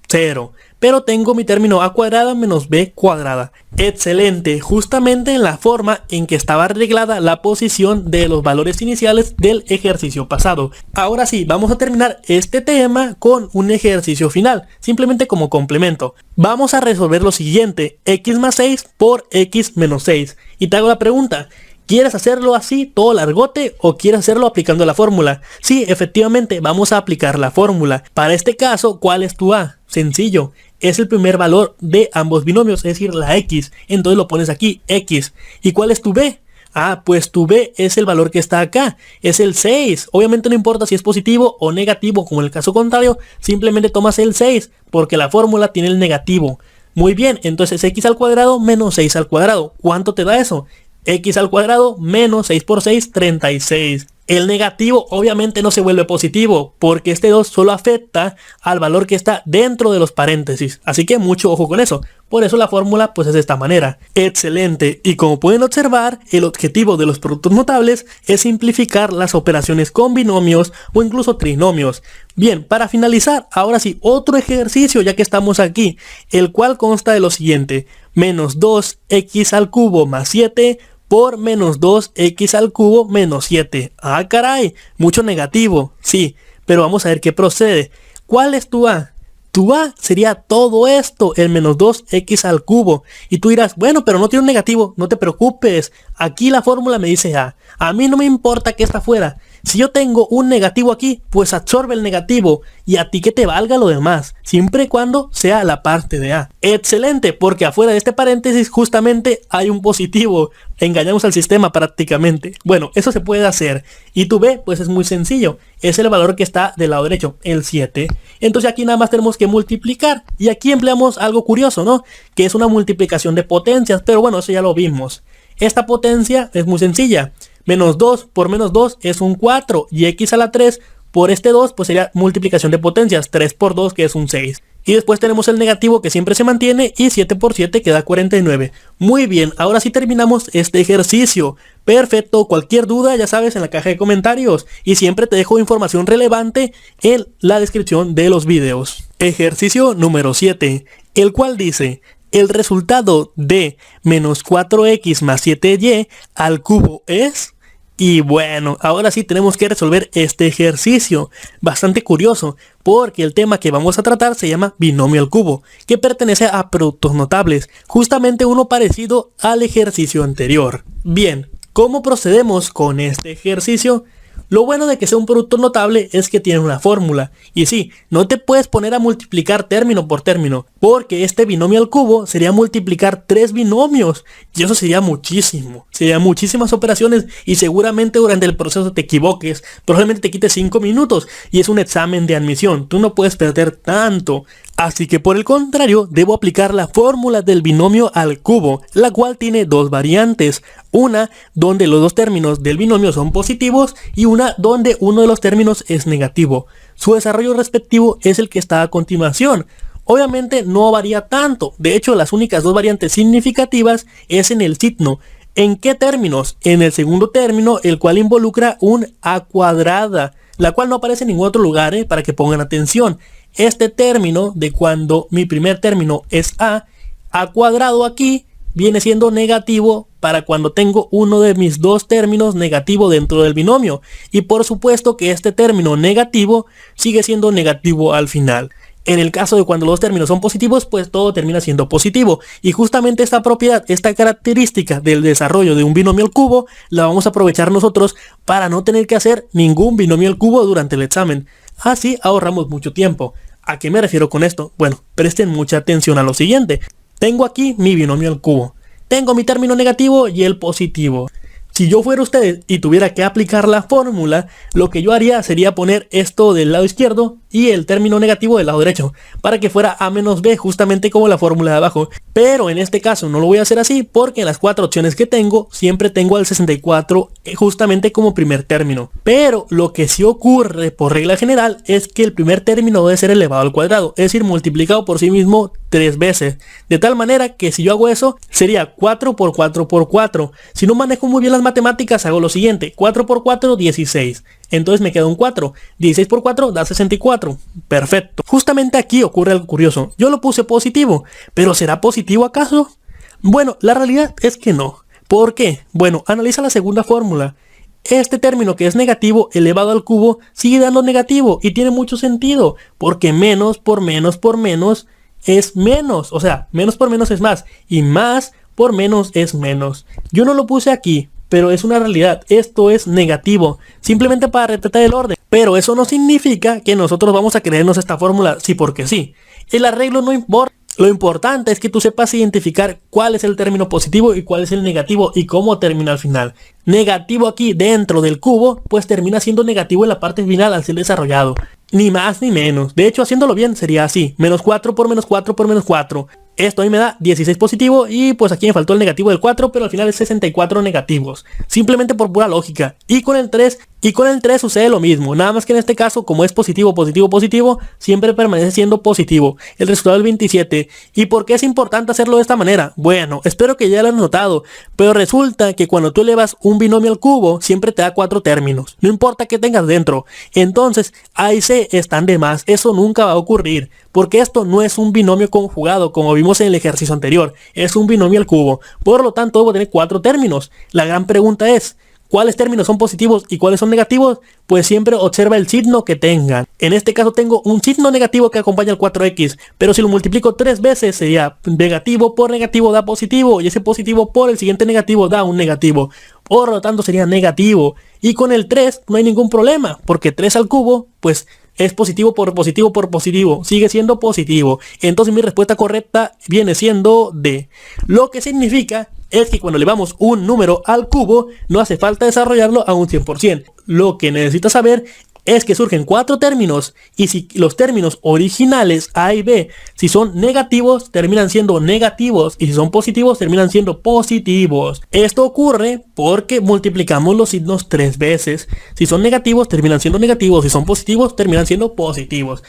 0. Pero tengo mi término a cuadrada menos b cuadrada. Excelente, justamente en la forma en que estaba arreglada la posición de los valores iniciales del ejercicio pasado. Ahora sí, vamos a terminar este tema con un ejercicio final, simplemente como complemento. Vamos a resolver lo siguiente, x más 6 por x menos 6. Y te hago la pregunta, ¿Quieres hacerlo así, todo largote, o quieres hacerlo aplicando la fórmula? Sí, efectivamente, vamos a aplicar la fórmula. Para este caso, ¿cuál es tu A? Sencillo, es el primer valor de ambos binomios, es decir, la X. Entonces lo pones aquí, X. ¿Y cuál es tu B? Ah, pues tu B es el valor que está acá, es el 6. Obviamente no importa si es positivo o negativo, como en el caso contrario, simplemente tomas el 6, porque la fórmula tiene el negativo. Muy bien, entonces x al cuadrado menos 6 al cuadrado. ¿Cuánto te da eso? X al cuadrado menos 6 por 6, 36. El negativo obviamente no se vuelve positivo, porque este 2 solo afecta al valor que está dentro de los paréntesis. Así que mucho ojo con eso. Por eso la fórmula pues es de esta manera. Excelente. Y como pueden observar, el objetivo de los productos notables es simplificar las operaciones con binomios o incluso trinomios. Bien, para finalizar, ahora sí, otro ejercicio ya que estamos aquí, el cual consta de lo siguiente. Menos 2x al cubo más 7 por menos 2x al cubo menos 7. Ah, caray, mucho negativo, sí, pero vamos a ver qué procede. ¿Cuál es tu A? Tu A sería todo esto, el menos 2x al cubo. Y tú dirás, bueno, pero no tiene un negativo, no te preocupes. Aquí la fórmula me dice A. A mí no me importa que está fuera. Si yo tengo un negativo aquí, pues absorbe el negativo y a ti que te valga lo demás, siempre y cuando sea la parte de A. Excelente, porque afuera de este paréntesis justamente hay un positivo. Engañamos al sistema prácticamente. Bueno, eso se puede hacer. Y tu B, pues es muy sencillo. Es el valor que está del lado derecho, el 7. Entonces aquí nada más tenemos que multiplicar. Y aquí empleamos algo curioso, ¿no? Que es una multiplicación de potencias, pero bueno, eso ya lo vimos. Esta potencia es muy sencilla. Menos 2 por menos 2 es un 4 y x a la 3 por este 2 pues sería multiplicación de potencias, 3 por 2 que es un 6. Y después tenemos el negativo que siempre se mantiene y 7 por 7 queda 49. Muy bien, ahora sí terminamos este ejercicio. Perfecto, cualquier duda ya sabes en la caja de comentarios y siempre te dejo información relevante en la descripción de los videos. Ejercicio número 7, el cual dice: el resultado de menos 4x más 7y al cubo es... Y bueno, ahora sí tenemos que resolver este ejercicio, bastante curioso, porque el tema que vamos a tratar se llama binomio al cubo, que pertenece a productos notables, justamente uno parecido al ejercicio anterior. Bien, ¿cómo procedemos con este ejercicio? Lo bueno de que sea un producto notable es que tiene una fórmula. Y sí, no te puedes poner a multiplicar término por término, porque este binomio al cubo sería multiplicar 3 binomios. Y eso sería muchísimo. Serían muchísimas operaciones y seguramente durante el proceso te equivoques. Probablemente te quites 5 minutos y es un examen de admisión. Tú no puedes perder tanto. Así que por el contrario, debo aplicar la fórmula del binomio al cubo, la cual tiene dos variantes. Una donde los dos términos del binomio son positivos y una donde uno de los términos es negativo. Su desarrollo respectivo es el que está a continuación. Obviamente no varía tanto, de hecho las únicas dos variantes significativas es en el signo. ¿En qué términos? En el segundo término, el cual involucra un a cuadrada, la cual no aparece en ningún otro lugar, para que pongan atención. Este término de cuando mi primer término es a cuadrado aquí viene siendo negativo para cuando tengo uno de mis dos términos negativo dentro del binomio. Y por supuesto que este término negativo sigue siendo negativo al final. En el caso de cuando los términos son positivos, pues todo termina siendo positivo. Y justamente esta propiedad, esta característica del desarrollo de un binomio al cubo, la vamos a aprovechar nosotros para no tener que hacer ningún binomio al cubo durante el examen. Así ahorramos mucho tiempo. ¿A qué me refiero con esto? Bueno, presten mucha atención a lo siguiente. Tengo aquí mi binomio al cubo. Tengo mi término negativo y el positivo. Si yo fuera ustedes y tuviera que aplicar la fórmula, lo que yo haría sería poner esto del lado izquierdo y el término negativo del lado derecho, para que fuera a menos b, justamente como la fórmula de abajo. Pero en este caso no lo voy a hacer así, porque en las cuatro opciones que tengo, siempre tengo al 64 justamente como primer término. Pero lo que sí ocurre por regla general es que el primer término debe ser elevado al cuadrado, es decir, multiplicado por sí mismo 3 veces. De tal manera que si yo hago eso, sería 4 por 4 por 4. Si no manejo muy bien las matemáticas, hago lo siguiente: 4 por 4, 16. Entonces me queda un 4. 16 por 4 da 64. Perfecto. Justamente aquí ocurre algo curioso. Yo lo puse positivo, ¿pero será positivo acaso? Bueno, la realidad es que no. ¿Por qué? Bueno, analiza la segunda fórmula. Este término que es negativo elevado al cubo sigue dando negativo y tiene mucho sentido, porque menos por menos por menos es menos. O sea, menos por menos es más y más por menos es menos. Yo no lo puse aquí pero es una realidad, esto es negativo, simplemente para respetar el orden. Pero eso no significa que nosotros vamos a creernos esta fórmula sí porque sí. El arreglo no importa. Lo importante es que tú sepas identificar cuál es el término positivo y cuál es el negativo y cómo termina al final. Negativo aquí dentro del cubo, pues termina siendo negativo en la parte final al ser desarrollado. Ni más ni menos. De hecho, haciéndolo bien sería así. Menos 4 por menos 4 por menos 4. Esto a mí me da 16 positivo y pues aquí me faltó el negativo del 4, pero al final es 64 negativos. Simplemente por pura lógica. Y con el 3 sucede lo mismo. Nada más que en este caso, como es positivo, positivo, positivo, siempre permanece siendo positivo. El resultado es 27. ¿Y por qué es importante hacerlo de esta manera? Bueno, espero que ya lo han notado. Pero resulta que cuando tú elevas un binomio al cubo, siempre te da 4 términos. No importa qué tengas dentro. Entonces, A y C están de más. Eso nunca va a ocurrir. Porque esto no es un binomio conjugado, como vimos en el ejercicio anterior. Es un binomio al cubo. Por lo tanto, debo tener 4 términos. La gran pregunta es, ¿cuáles términos son positivos y cuáles son negativos? Pues siempre observa el signo que tengan. En este caso tengo un signo negativo que acompaña al 4x, pero si lo multiplico 3 veces sería negativo por negativo da positivo, y ese positivo por el siguiente negativo da un negativo. Por lo tanto sería negativo. Y con el 3 no hay ningún problema, porque 3 al cubo, pues es positivo por positivo por positivo, sigue siendo positivo. Entonces mi respuesta correcta viene siendo D. Lo que significa es que cuando elevamos un número al cubo, no hace falta desarrollarlo a un 100%. Lo que necesitas saber es que surgen 4 términos, y si los términos originales A y B, si son negativos, terminan siendo negativos, y si son positivos, terminan siendo positivos. Esto ocurre porque multiplicamos los signos 3 veces. Si son negativos, terminan siendo negativos, si son positivos, terminan siendo positivos.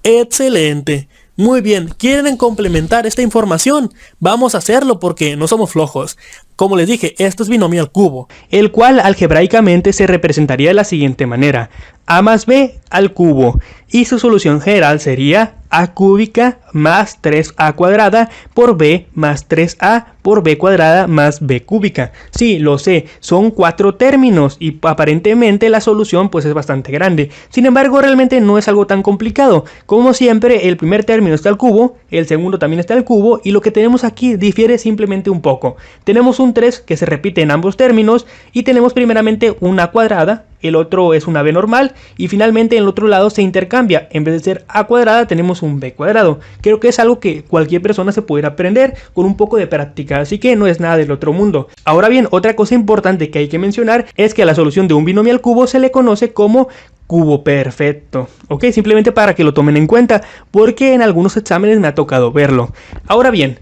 ¡Excelente! Muy bien, ¿quieren complementar esta información? Vamos a hacerlo porque no somos flojos. Como les dije, esto es binomio al cubo, el cual algebraicamente se representaría de la siguiente manera: a más b al cubo, y su solución general sería a cúbica más 3a cuadrada por b más 3a por b cuadrada más b cúbica. Sí, lo sé, son 4 términos y aparentemente la solución pues es bastante grande. Sin embargo, realmente no es algo tan complicado. Como siempre, el primer término está al cubo, el segundo también está al cubo, y lo que tenemos aquí difiere simplemente un poco. Tenemos un 3 que se repite en ambos términos, y tenemos primeramente una cuadrada, el otro es una b normal, y finalmente en el otro lado se intercambia. En vez de ser a cuadrada tenemos un b cuadrado. Creo que es algo que cualquier persona se pudiera aprender con un poco de práctica, así que no es nada del otro mundo. Ahora bien, otra cosa importante que hay que mencionar es que a la solución de un binomio al cubo se le conoce como cubo perfecto, ok, simplemente para que lo tomen en cuenta, porque en algunos exámenes me ha tocado verlo. Ahora bien,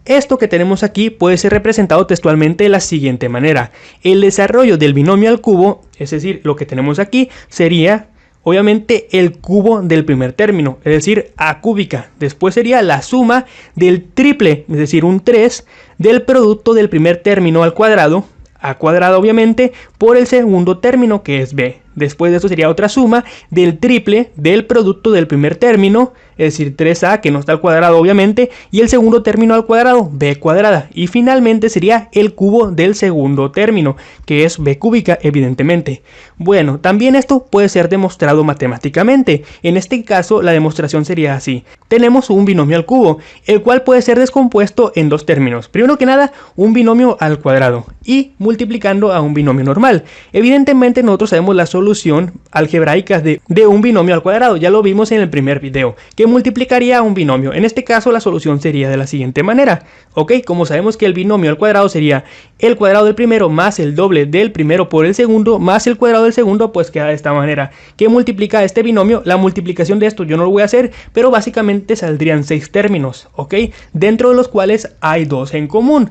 esto que tenemos aquí puede ser representado textualmente de la siguiente manera: el desarrollo del binomio al cubo, es decir, lo que tenemos aquí, sería obviamente el cubo del primer término, es decir, a cúbica. Después sería la suma del triple, es decir, un 3, del producto del primer término al cuadrado, a cuadrado obviamente, por el segundo término que es b. Después de esto sería otra suma del triple del producto del primer término, es decir, 3a, que no está al cuadrado obviamente, y el segundo término al cuadrado, b cuadrada. Y finalmente sería el cubo del segundo término, que es b cúbica evidentemente. Bueno, también esto puede ser demostrado matemáticamente. En este caso la demostración sería así: tenemos un binomio al cubo, el cual puede ser descompuesto en 2 términos. Primero que nada, un binomio al cuadrado, y multiplicando a un binomio normal. Evidentemente nosotros sabemos la solución algebraica de un binomio al cuadrado, ya lo vimos en el primer video, que multiplicaría a un binomio. En este caso la solución sería de la siguiente manera, ok, como sabemos que el binomio al cuadrado sería el cuadrado del primero más el doble del primero por el segundo más el cuadrado del segundo, pues queda de esta manera. ¿Qué multiplica este binomio? La multiplicación de esto yo no lo voy a hacer, pero básicamente saldrían 6 términos, ok, dentro de los cuales hay 2 en común.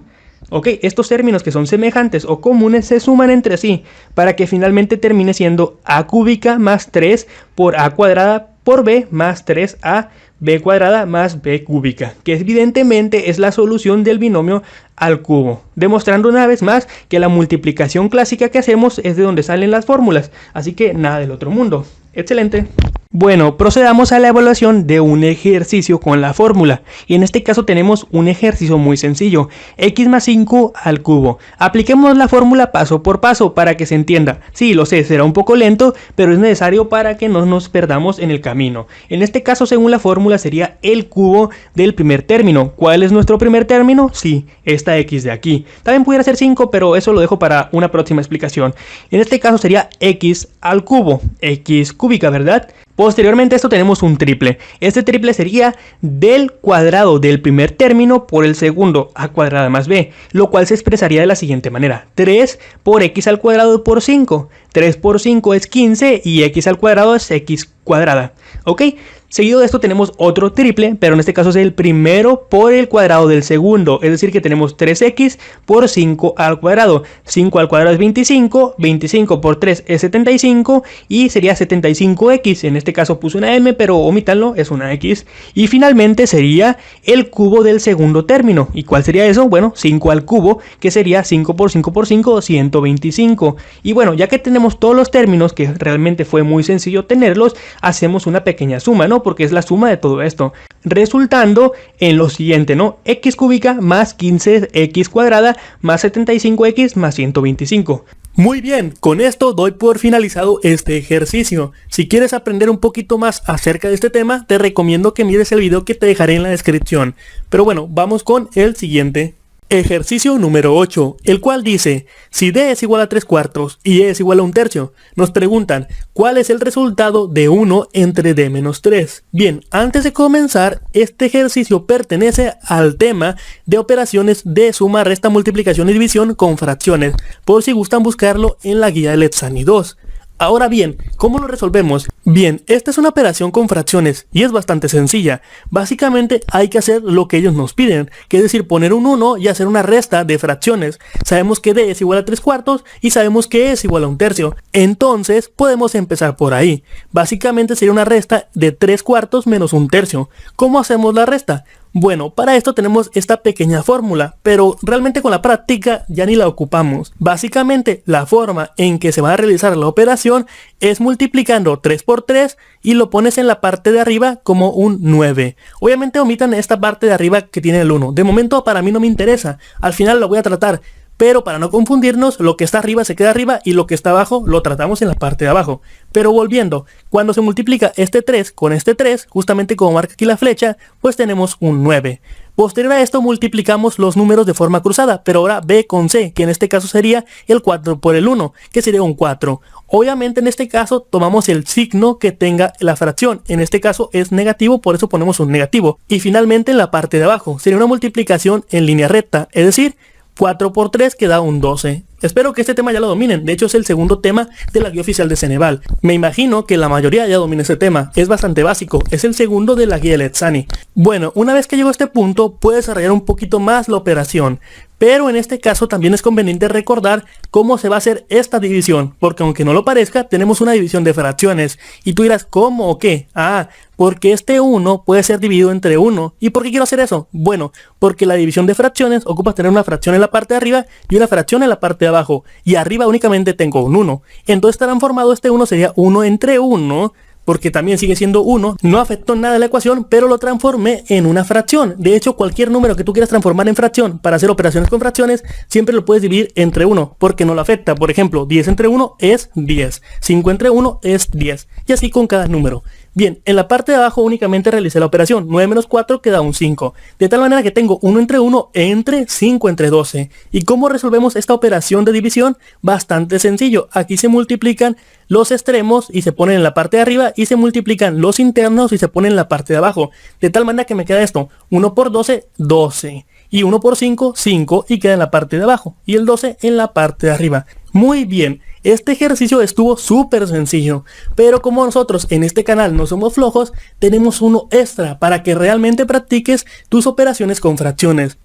Ok, estos términos que son semejantes o comunes se suman entre sí para que finalmente termine siendo a cúbica más 3 por a cuadrada por b más 3a b cuadrada más b cúbica, que evidentemente es la solución del binomio al cubo, demostrando una vez más que la multiplicación clásica que hacemos es de donde salen las fórmulas, así que nada del otro mundo. Excelente. Bueno, procedamos a la evaluación de un ejercicio con la fórmula. Y en este caso tenemos un ejercicio muy sencillo, x más 5 al cubo. Apliquemos la fórmula paso por paso para que se entienda. Sí, lo sé, será un poco lento, pero es necesario para que no nos perdamos en el camino. En este caso, según la fórmula, sería el cubo del primer término. ¿Cuál es nuestro primer término? Sí, esta x de aquí. También pudiera ser 5, pero eso lo dejo para una próxima explicación. En este caso sería x al cubo, x cúbica, ¿verdad? Posteriormente a esto tenemos un triple. Este triple sería del cuadrado del primer término por el segundo, a cuadrada más b, lo cual se expresaría de la siguiente manera. 3 por x al cuadrado por 5. 3 por 5 es 15 y x al cuadrado es x cuadrada. ¿Ok? Seguido de esto tenemos otro triple, pero en este caso es el primero por el cuadrado del segundo. Es decir que tenemos 3x por 5 al cuadrado. 5 al cuadrado es 25, 25 por 3 es 75 y sería 75x. En este caso puse una m, pero omítanlo, es una x. Y finalmente sería el cubo del segundo término. ¿Y cuál sería eso? Bueno, 5 al cubo, que sería 5 por 5 por 5, 125. Y bueno, ya que tenemos todos los términos, que realmente fue muy sencillo tenerlos, hacemos una pequeña suma, ¿no? Porque es la suma de todo esto, resultando en lo siguiente, ¿no? X cúbica más 15x cuadrada más 75x más 125. Muy bien, con esto doy por finalizado este ejercicio. Si quieres aprender un poquito más acerca de este tema, te recomiendo que mires el video que te dejaré en la descripción. Pero bueno, vamos con el siguiente. Ejercicio número 8, el cual dice, si D es igual a 3/4 y E es igual a 1/3, nos preguntan, ¿cuál es el resultado de 1 entre D menos 3? Bien, antes de comenzar, este ejercicio pertenece al tema de operaciones de suma, resta, multiplicación y división con fracciones, por si gustan buscarlo en la guía del ETSANI 2. Ahora bien, ¿cómo lo resolvemos? Bien, esta es una operación con fracciones y es bastante sencilla. Básicamente hay que hacer lo que ellos nos piden, que es decir, poner un 1 y hacer una resta de fracciones. Sabemos que D es igual a 3/4 y sabemos que E es igual a 1/3. Entonces podemos empezar por ahí. Básicamente sería una resta de 3/4 menos 1/3. ¿Cómo hacemos la resta? Bueno, para esto tenemos esta pequeña fórmula, pero realmente con la práctica ya ni la ocupamos. Básicamente, la forma en que se va a realizar la operación es multiplicando 3 por 3 y lo pones en la parte de arriba como un 9. Obviamente omitan esta parte de arriba que tiene el 1. De momento para mí no me interesa, al final lo voy a tratar. Pero para no confundirnos, lo que está arriba se queda arriba y lo que está abajo lo tratamos en la parte de abajo. Pero volviendo, cuando se multiplica este 3 con este 3, justamente como marca aquí la flecha, pues tenemos un 9. Posterior a esto multiplicamos los números de forma cruzada, pero ahora B con C, que en este caso sería el 4 por el 1, que sería un 4. Obviamente en este caso tomamos el signo que tenga la fracción, en este caso es negativo, por eso ponemos un negativo. Y finalmente en la parte de abajo sería una multiplicación en línea recta, es decir, 4 por 3 queda un 12. Espero que este tema ya lo dominen, de hecho es el segundo tema de la guía oficial de Ceneval. Me imagino que la mayoría ya domina este tema, es bastante básico, es el segundo de la guía del ETSANI. Bueno, una vez que llego a este punto, puedo desarrollar un poquito más la operación. Pero en este caso también es conveniente recordar cómo se va a hacer esta división, porque aunque no lo parezca, tenemos una división de fracciones. Y tú dirás, ¿cómo o qué? Ah, porque este 1 puede ser dividido entre 1. ¿Y por qué quiero hacer eso? Bueno, porque la división de fracciones ocupa tener una fracción en la parte de arriba y una fracción en la parte de abajo. Y arriba únicamente tengo un 1. Entonces transformado este 1 sería 1 entre 1. Porque también sigue siendo 1, no afectó nada a la ecuación, pero lo transformé en una fracción. De hecho, cualquier número que tú quieras transformar en fracción para hacer operaciones con fracciones, siempre lo puedes dividir entre 1, porque no lo afecta. Por ejemplo, 10 entre 1 es 10, 5 entre 1 es 10, y así con cada número. Bien, en la parte de abajo únicamente realicé la operación, 9 menos 4 queda un 5, de tal manera que tengo 1 entre 1 entre 5 entre 12. ¿Y cómo resolvemos esta operación de división? Bastante sencillo, aquí se multiplican los extremos y se ponen en la parte de arriba y se multiplican los internos y se ponen en la parte de abajo, de tal manera que me queda esto, 1 por 12, 12, y 1 por 5, 5 y queda en la parte de abajo, y el 12 en la parte de arriba. Muy bien, este ejercicio estuvo súper sencillo, pero como nosotros en este canal no somos flojos, tenemos uno extra para que realmente practiques tus operaciones con fracciones.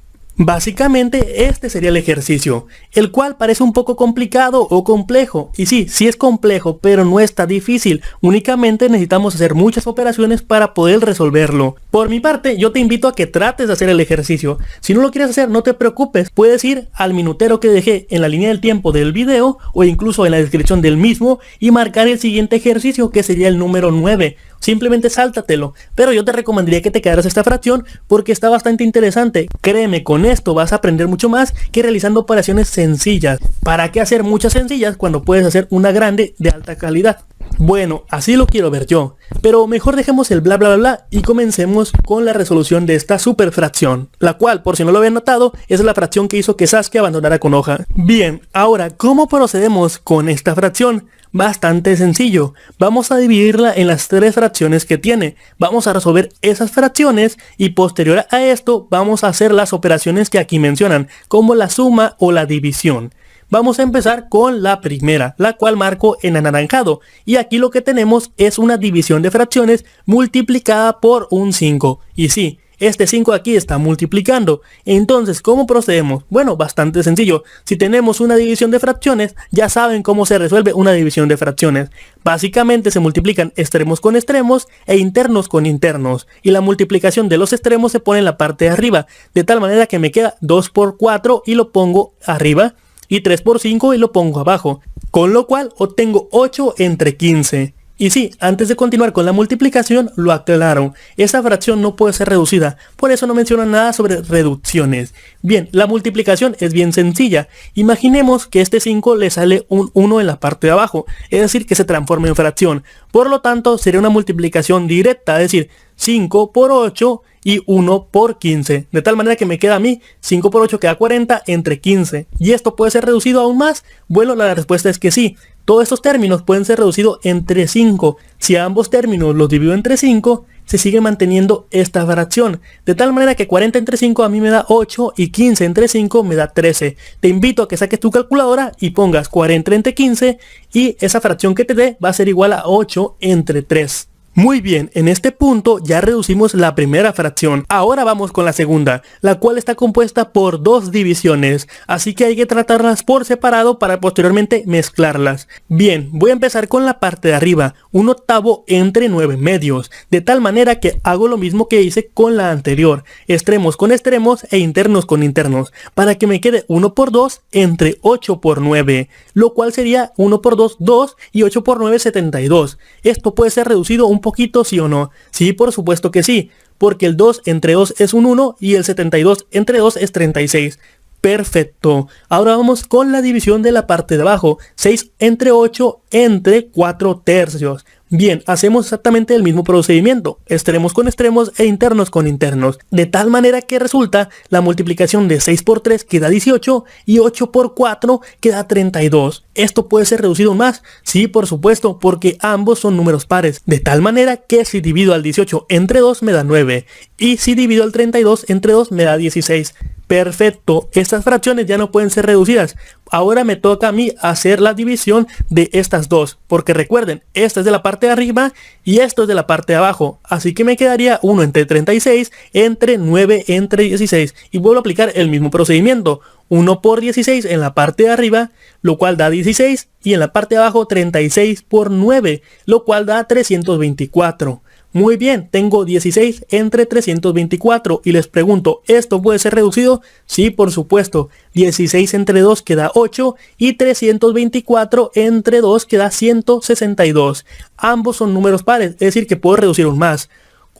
Básicamente este sería el ejercicio, el cual parece un poco complicado o complejo, y sí es complejo, pero no está difícil, únicamente necesitamos hacer muchas operaciones para poder resolverlo. Por mi parte, yo te invito a que trates de hacer el ejercicio. Si no lo quieres hacer, no te preocupes, puedes ir al minutero que dejé en la línea del tiempo del video o incluso en la descripción del mismo y marcar el siguiente ejercicio, que sería el número 9. Simplemente sáltatelo, pero yo te recomendaría que te quedaras esta fracción porque está bastante interesante. Créeme, con esto vas a aprender mucho más que realizando operaciones sencillas. ¿Para qué hacer muchas sencillas cuando puedes hacer una grande de alta calidad? Bueno, así lo quiero ver yo, pero mejor dejemos el bla bla bla bla y comencemos con la resolución de esta superfracción, la cual, por si no lo habían notado, es la fracción que hizo que Sasuke abandonara Konoha. Bien, ahora, ¿cómo procedemos con esta fracción? Bastante sencillo, vamos a dividirla en las 3 fracciones que tiene, vamos a resolver esas fracciones y posterior a esto vamos a hacer las operaciones que aquí mencionan, como la suma o la división. Vamos a empezar con la primera, la cual marco en anaranjado, y aquí lo que tenemos es una división de fracciones multiplicada por un 5, y sí, este 5 aquí está multiplicando. Entonces, ¿cómo procedemos? Bueno, bastante sencillo. Si tenemos una división de fracciones, ya saben cómo se resuelve una división de fracciones. Básicamente se multiplican extremos con extremos e internos con internos. Y la multiplicación de los extremos se pone en la parte de arriba. De tal manera que me queda 2 por 4 y lo pongo arriba. Y 3 por 5 y lo pongo abajo. Con lo cual obtengo 8 entre 15. Y sí, antes de continuar con la multiplicación, lo aclaro, esta fracción no puede ser reducida, por eso no menciona nada sobre reducciones. Bien, la multiplicación es bien sencilla, imaginemos que este 5 le sale un 1 en la parte de abajo, es decir, que se transforma en fracción, por lo tanto sería una multiplicación directa, es decir, 5 por 8 y 1 por 15, de tal manera que me queda a mí 5 por 8 queda 40 entre 15, ¿y esto puede ser reducido aún más? Bueno, la respuesta es que sí. Todos estos términos pueden ser reducidos entre 5. Si a ambos términos los divido entre 5, se sigue manteniendo esta fracción. De tal manera que 40 entre 5 a mí me da 8 y 15 entre 5 me da 13. Te invito a que saques tu calculadora y pongas 40 entre 15 y esa fracción que te dé va a ser igual a 8 entre 3. Muy bien, en este punto ya reducimos la primera fracción. Ahora vamos con la segunda, la cual está compuesta por 2 divisiones, así que hay que tratarlas por separado para posteriormente mezclarlas. Bien, voy a empezar con la parte de arriba, 1/8 entre 9 medios, de tal manera que hago lo mismo que hice con la anterior, extremos con extremos e internos con internos, para que me quede 1 por 2 entre 8 por 9, lo cual sería 1 por 2, 2 y 8 por 9, 72. Esto puede ser reducido un poquito, ¿sí o no? Sí, por supuesto que sí, porque el 2 entre 2 es un 1 y el 72 entre 2 es 36. Perfecto. Ahora vamos con la división de la parte de abajo. 6 entre 8 entre 4 tercios. Bien, hacemos exactamente el mismo procedimiento, extremos con extremos e internos con internos, de tal manera que resulta la multiplicación de 6 por 3 que da 18 y 8 por 4 que da 32. ¿Esto puede ser reducido más? Sí, por supuesto, porque ambos son números pares, de tal manera que si divido al 18 entre 2 me da 9 y si divido al 32 entre 2 me da 16. Perfecto, estas fracciones ya no pueden ser reducidas. Ahora me toca a mí hacer la división de estas dos, porque recuerden, esta es de la parte de arriba y esto es de la parte de abajo, así que me quedaría 1 entre 36 entre 9 entre 16 y vuelvo a aplicar el mismo procedimiento, 1 por 16 en la parte de arriba, lo cual da 16 y en la parte de abajo 36 por 9, lo cual da 324. Muy bien, tengo 16 entre 324 y les pregunto, ¿esto puede ser reducido? Sí, por supuesto. 16 entre 2 queda 8 y 324 entre 2 queda 162. Ambos son números pares, es decir que puedo reducir un más.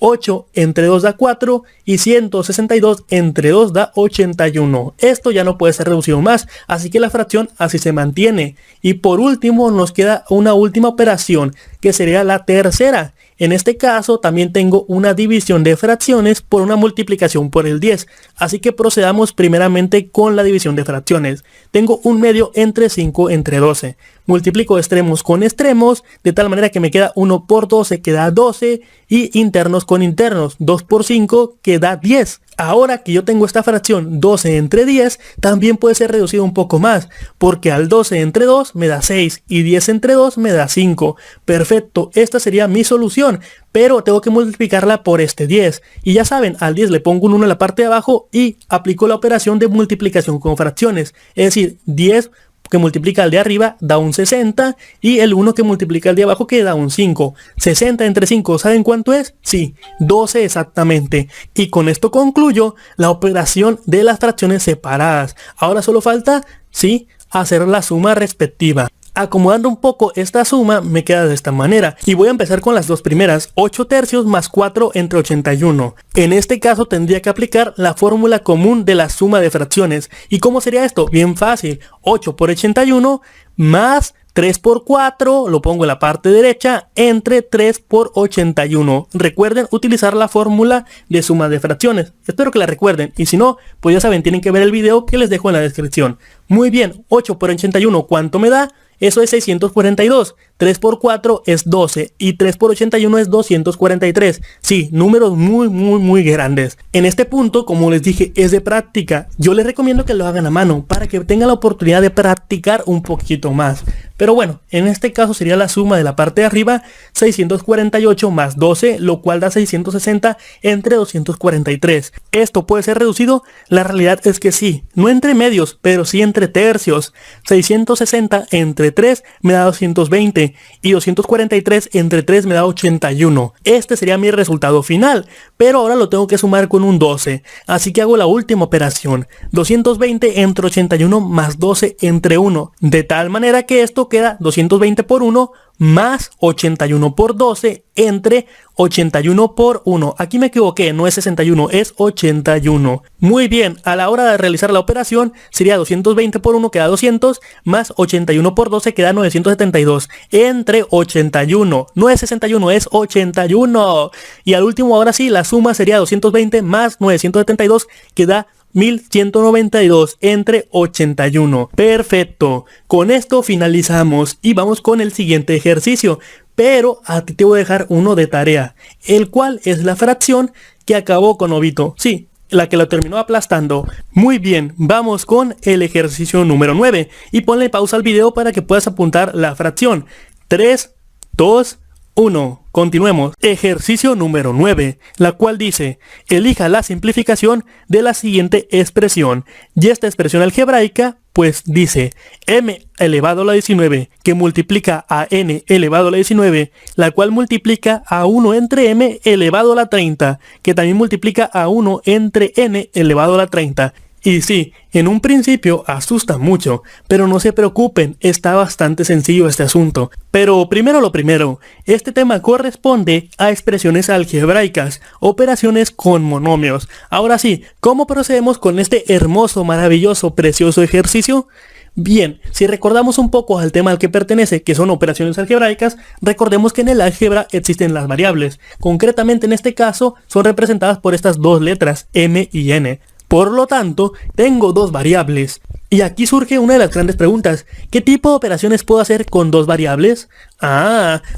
8 entre 2 da 4 y 162 entre 2 da 81. Esto ya no puede ser reducido más, así que la fracción así se mantiene. Y por último nos queda una última operación, que sería la tercera. En este caso también tengo una división de fracciones por una multiplicación por el 10. Así que procedamos primeramente con la división de fracciones. Tengo un medio entre 5 entre 12. multiplico extremos con extremos, de tal manera que me queda 1 por 12 que da 12 y internos con internos, 2 por 5 que da 10. Ahora que yo tengo esta fracción 12 entre 10, también puede ser reducido un poco más, porque al 12 entre 2 me da 6 y 10 entre 2 me da 5. Perfecto, esta sería mi solución, pero tengo que multiplicarla por este 10. Y ya saben, al 10 le pongo un 1 en la parte de abajo y aplico la operación de multiplicación con fracciones. Es decir, 10 que multiplica al de arriba da un 60 y el 1 que multiplica al de abajo que da un 5. 60 entre 5, ¿saben cuánto es? Sí, 12 exactamente. Y con esto concluyo la operación de las fracciones separadas. Ahora solo falta, sí, hacer la suma respectiva. Acomodando un poco esta suma me queda de esta manera y voy a empezar con las dos primeras, 8 tercios más 4 entre 81. En este caso tendría que aplicar la fórmula común de la suma de fracciones. ¿Y cómo sería esto? Bien fácil, 8 por 81 más 3 por 4, lo pongo en la parte derecha, entre 3 por 81. Recuerden utilizar la fórmula de suma de fracciones. Espero que la recuerden y si no, pues ya saben, tienen que ver el video que les dejo en la descripción. Muy bien, 8 por 81, ¿cuánto me da? Eso es 642, 3 por 4 es 12 y 3 por 81 es 243. Sí, números muy grandes. En este punto, como les dije, es de práctica. Yo les recomiendo que lo hagan a mano para que tengan la oportunidad de practicar un poquito más. Pero bueno, en este caso sería la suma de la parte de arriba, 648 más 12, lo cual da 660 entre 243. ¿Esto puede ser reducido? La realidad es que sí, no entre medios, pero sí entre tercios. 660 entre 3 me da 220 y 243 entre 3 me da 81. Este sería mi resultado final, pero ahora lo tengo que sumar con un 12. Así que hago la última operación, 220 entre 81 más 12 entre 1, de tal manera que esto queda 220 por 1 más 81 por 12 entre 81 por 1. Aquí me equivoqué, no es 61, es 81. Muy bien, a la hora de realizar la operación sería 220 por 1 que da 200 más 81 por 12 que da 972 entre 81. No es 61, es 81. Y al último, ahora sí, la suma sería 220 más 972 que da 1192 entre 81. Perfecto. Con esto finalizamos y vamos con el siguiente ejercicio. Pero a ti te voy a dejar uno de tarea, el cual es la fracción que acabó con Obito. Sí, la que lo terminó aplastando. Muy bien, vamos con el ejercicio número 9. Y ponle pausa al video para que puedas apuntar la fracción. 3, 2, 1. Continuemos. Ejercicio número 9, la cual dice, elija la simplificación de la siguiente expresión. Y esta expresión algebraica, pues dice, m elevado a la 19, que multiplica a n elevado a la 19, la cual multiplica a 1 entre m elevado a la 30, que también multiplica a 1 entre n elevado a la 30. Y sí, en un principio asusta mucho, pero no se preocupen, está bastante sencillo este asunto. Pero primero lo primero, este tema corresponde a expresiones algebraicas, operaciones con monomios. Ahora sí, ¿cómo procedemos con este hermoso, maravilloso, precioso ejercicio? Bien, si recordamos un poco al tema al que pertenece, que son operaciones algebraicas, recordemos que en el álgebra existen las variables. Concretamente en este caso son representadas por estas dos letras, m y n. Por lo tanto, tengo dos variables. Y aquí surge una de las grandes preguntas. ¿Qué tipo de operaciones puedo hacer con dos variables?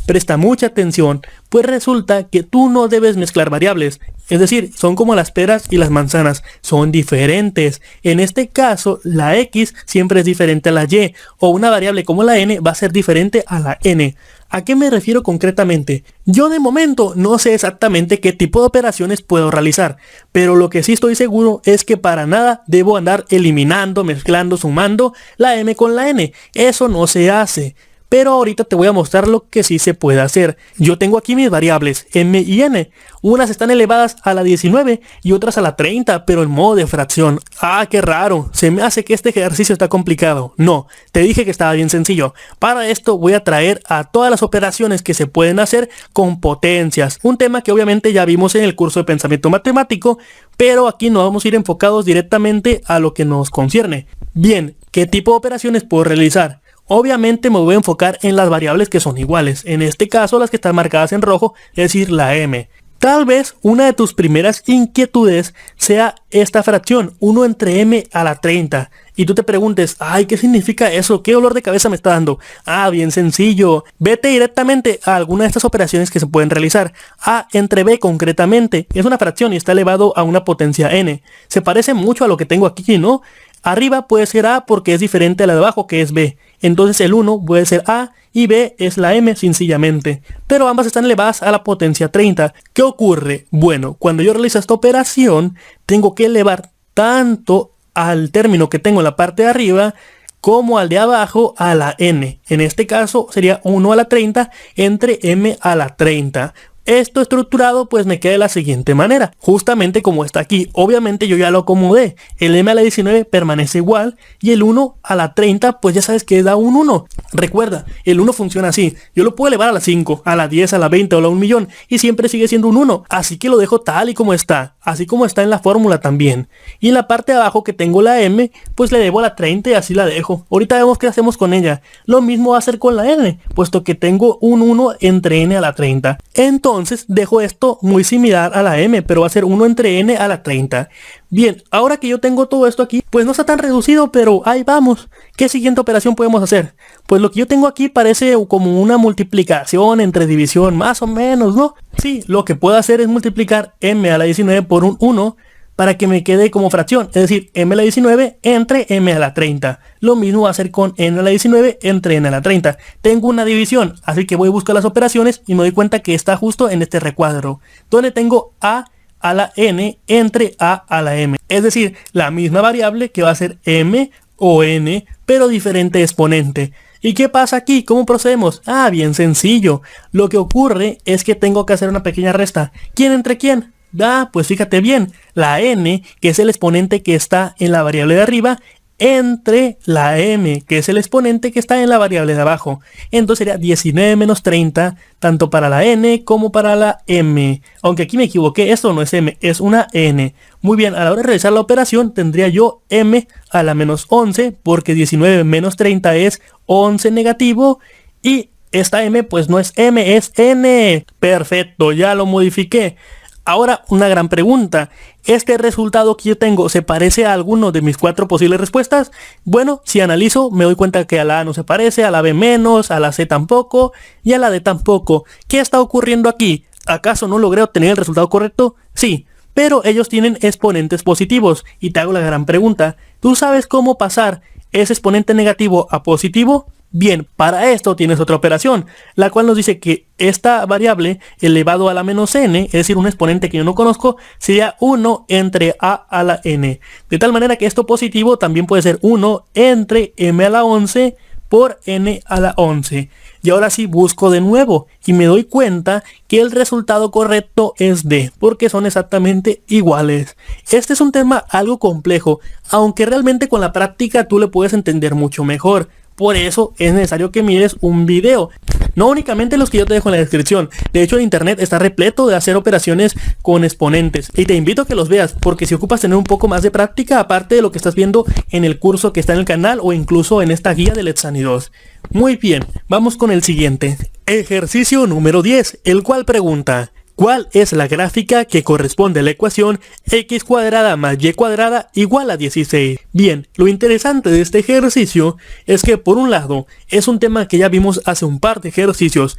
Presta mucha atención, pues resulta que tú no debes mezclar variables. Es decir, son como las peras y las manzanas, son diferentes. En este caso, la x siempre es diferente a la y, o una variable como la n va a ser diferente a la n. ¿A qué me refiero concretamente? Yo de momento no sé exactamente qué tipo de operaciones puedo realizar, pero lo que sí estoy seguro es que para nada debo andar eliminando, mezclando, sumando la m con la n. Eso no se hace. Pero ahorita te voy a mostrar lo que sí se puede hacer. Yo tengo aquí mis variables m y n. Unas están elevadas a la 19 y otras a la 30, pero en modo de fracción. Qué raro. Se me hace que este ejercicio está complicado. No, te dije que estaba bien sencillo. Para esto voy a traer a todas las operaciones que se pueden hacer con potencias. Un tema que obviamente ya vimos en el curso de pensamiento matemático, pero aquí nos vamos a ir enfocados directamente a lo que nos concierne. Bien, ¿qué tipo de operaciones puedo realizar? Obviamente me voy a enfocar en las variables que son iguales, en este caso las que están marcadas en rojo, es decir, la m. Tal vez una de tus primeras inquietudes sea esta fracción, 1 entre m a la 30. Y tú te preguntes, ay, ¿qué significa eso? ¿Qué dolor de cabeza me está dando? Ah, bien sencillo. Vete directamente a alguna de estas operaciones que se pueden realizar. A entre B concretamente es una fracción y está elevado a una potencia n. Se parece mucho a lo que tengo aquí, ¿no? Arriba puede ser A porque es diferente a la de abajo, que es B. Entonces el 1 puede ser A y B es la M sencillamente. Pero ambas están elevadas a la potencia 30. ¿Qué ocurre? Bueno, cuando yo realizo esta operación, tengo que elevar tanto al término que tengo en la parte de arriba como al de abajo a la n. En este caso sería 1 a la 30 entre m a la 30. Esto estructurado pues me queda de la siguiente manera, justamente como está aquí. Obviamente yo ya lo acomodé, el m a la 19 permanece igual y el 1 a la 30 pues ya sabes que da un 1. Recuerda, el 1 funciona así, yo lo puedo elevar a la 5, a la 10, a la 20 o a la 1 millón y siempre sigue siendo un 1, así que lo dejo tal y como está, así como está en la fórmula también. Y en la parte de abajo que tengo la m, pues le debo a la 30 y así la dejo. Ahorita vemos qué hacemos con ella. Lo mismo va a hacer con la n, puesto que tengo un 1 entre n a la 30. Entonces dejo esto muy similar a la m, pero va a ser 1 entre n a la 30. Bien, ahora que yo tengo todo esto aquí, pues no está tan reducido, pero ahí vamos. ¿Qué siguiente operación podemos hacer? Pues lo que yo tengo aquí parece como una multiplicación entre división, más o menos, ¿no? Sí, lo que puedo hacer es multiplicar m a la 19 por un 1 para que me quede como fracción, es decir, m a la 19 entre m a la 30. Lo mismo va a hacer con n a la 19 entre n a la 30. Tengo una división, así que voy a buscar las operaciones y me doy cuenta que está justo en este recuadro, donde tengo a la n entre a la m. Es decir, la misma variable que va a ser m o n, pero diferente exponente. ¿Y qué pasa aquí? ¿Cómo procedemos? Ah, bien sencillo. Lo que ocurre es que tengo que hacer una pequeña resta. ¿Quién entre quién? Ah, pues fíjate bien, la n, que es el exponente que está en la variable de arriba, entre la m, que es el exponente que está en la variable de abajo. Entonces sería 19 menos 30, tanto para la n como para la m. Aunque aquí me equivoqué, esto no es m, es una n. Muy bien, a la hora de realizar la operación tendría yo m a la menos 11, porque 19 menos 30 es 11 negativo, y esta m pues no es m, es n. Perfecto, ya lo modifiqué. Ahora una gran pregunta, ¿este resultado que yo tengo se parece a alguno de mis 4 posibles respuestas? Bueno, si analizo me doy cuenta que a la A no se parece, a la B menos, a la C tampoco y a la D tampoco. ¿Qué está ocurriendo aquí? ¿Acaso no logré obtener el resultado correcto? Sí, pero ellos tienen exponentes positivos y te hago la gran pregunta, ¿tú sabes cómo pasar ese exponente negativo a positivo? Bien, para esto tienes otra operación, la cual nos dice que esta variable elevado a la menos n, es decir, un exponente que yo no conozco, sería 1 entre a la n. De tal manera que esto positivo también puede ser 1 entre m a la 11 por n a la 11. Y ahora sí busco de nuevo y me doy cuenta que el resultado correcto es D, porque son exactamente iguales. Este es un tema algo complejo, aunque realmente con la práctica tú le puedes entender mucho mejor. Por eso es necesario que mires un video, no únicamente los que yo te dejo en la descripción. De hecho, el internet está repleto de hacer operaciones con exponentes y te invito a que los veas, porque si ocupas tener un poco más de práctica aparte de lo que estás viendo en el curso que está en el canal o incluso en esta guía del Etsani 2. Muy bien, vamos con el siguiente. Ejercicio número 10, el cual pregunta: ¿cuál es la gráfica que corresponde a la ecuación x cuadrada más y cuadrada igual a 16? Bien, lo interesante de este ejercicio es que por un lado es un tema que ya vimos hace un par de ejercicios,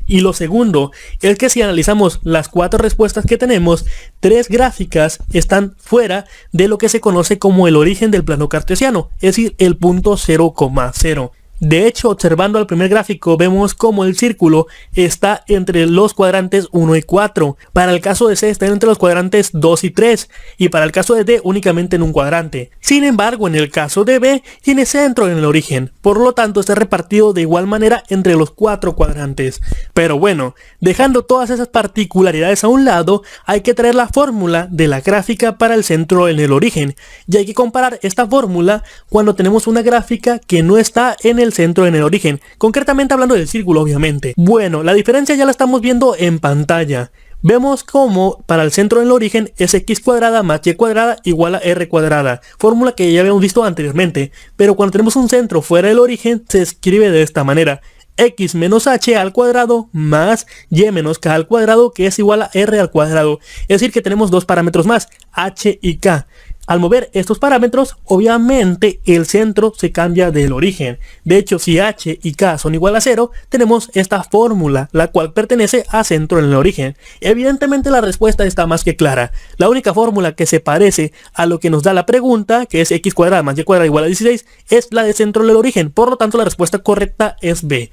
y lo segundo es que si analizamos las 4 respuestas que tenemos, 3 gráficas están fuera de lo que se conoce como el origen del plano cartesiano, es decir, el punto 0,0. De hecho, observando el primer gráfico vemos como el círculo está entre los cuadrantes 1 y 4. Para el caso de C está entre los cuadrantes 2 y 3. Y para el caso de D únicamente en un cuadrante. Sin embargo, en el caso de B tiene centro en el origen. Por lo tanto, está repartido de igual manera entre los 4 cuadrantes. Pero bueno, dejando todas esas particularidades a un lado, hay que traer la fórmula de la gráfica para el centro en el origen. Y hay que comparar esta fórmula cuando tenemos una gráfica que no está en el centro en el origen, concretamente hablando del círculo obviamente. Bueno, la diferencia ya la estamos viendo en pantalla. Vemos como para el centro en el origen es x cuadrada más y cuadrada igual a r cuadrada, fórmula que ya habíamos visto anteriormente, pero cuando tenemos un centro fuera del origen se escribe de esta manera: x menos h al cuadrado más y menos k al cuadrado, que es igual a r al cuadrado. Es decir que tenemos dos parámetros más, h y k. Al mover estos parámetros, obviamente el centro se cambia del origen. De hecho, si h y k son igual a 0, tenemos esta fórmula, la cual pertenece a centro en el origen. Evidentemente la respuesta está más que clara. La única fórmula que se parece a lo que nos da la pregunta, que es x cuadrada más y cuadrada igual a 16, es la de centro en el origen. Por lo tanto, la respuesta correcta es B.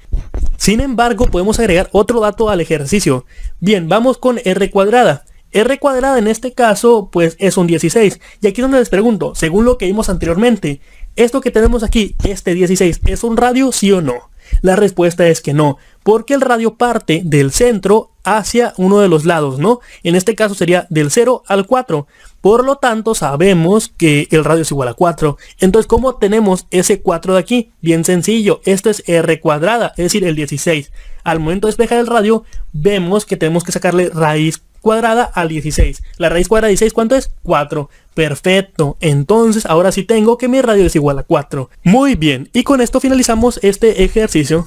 Sin embargo, podemos agregar otro dato al ejercicio. Bien, vamos con r cuadrada. R cuadrada en este caso pues es un 16, y aquí es donde les pregunto, según lo que vimos anteriormente, esto que tenemos aquí, este 16, ¿es un radio sí o no? La respuesta es que no, porque el radio parte del centro hacia uno de los lados, ¿no? En este caso sería del 0 al 4, por lo tanto sabemos que el radio es igual a 4. Entonces, ¿cómo tenemos ese 4 de aquí? Bien sencillo, esto es R cuadrada, es decir, el 16. Al momento de despejar el radio, vemos que tenemos que sacarle raíz cuadrada al 16. La raíz cuadrada de 16, ¿cuánto es? 4. Perfecto. Entonces ahora sí tengo que mi radio es igual a 4. Muy bien. Y con esto finalizamos este ejercicio.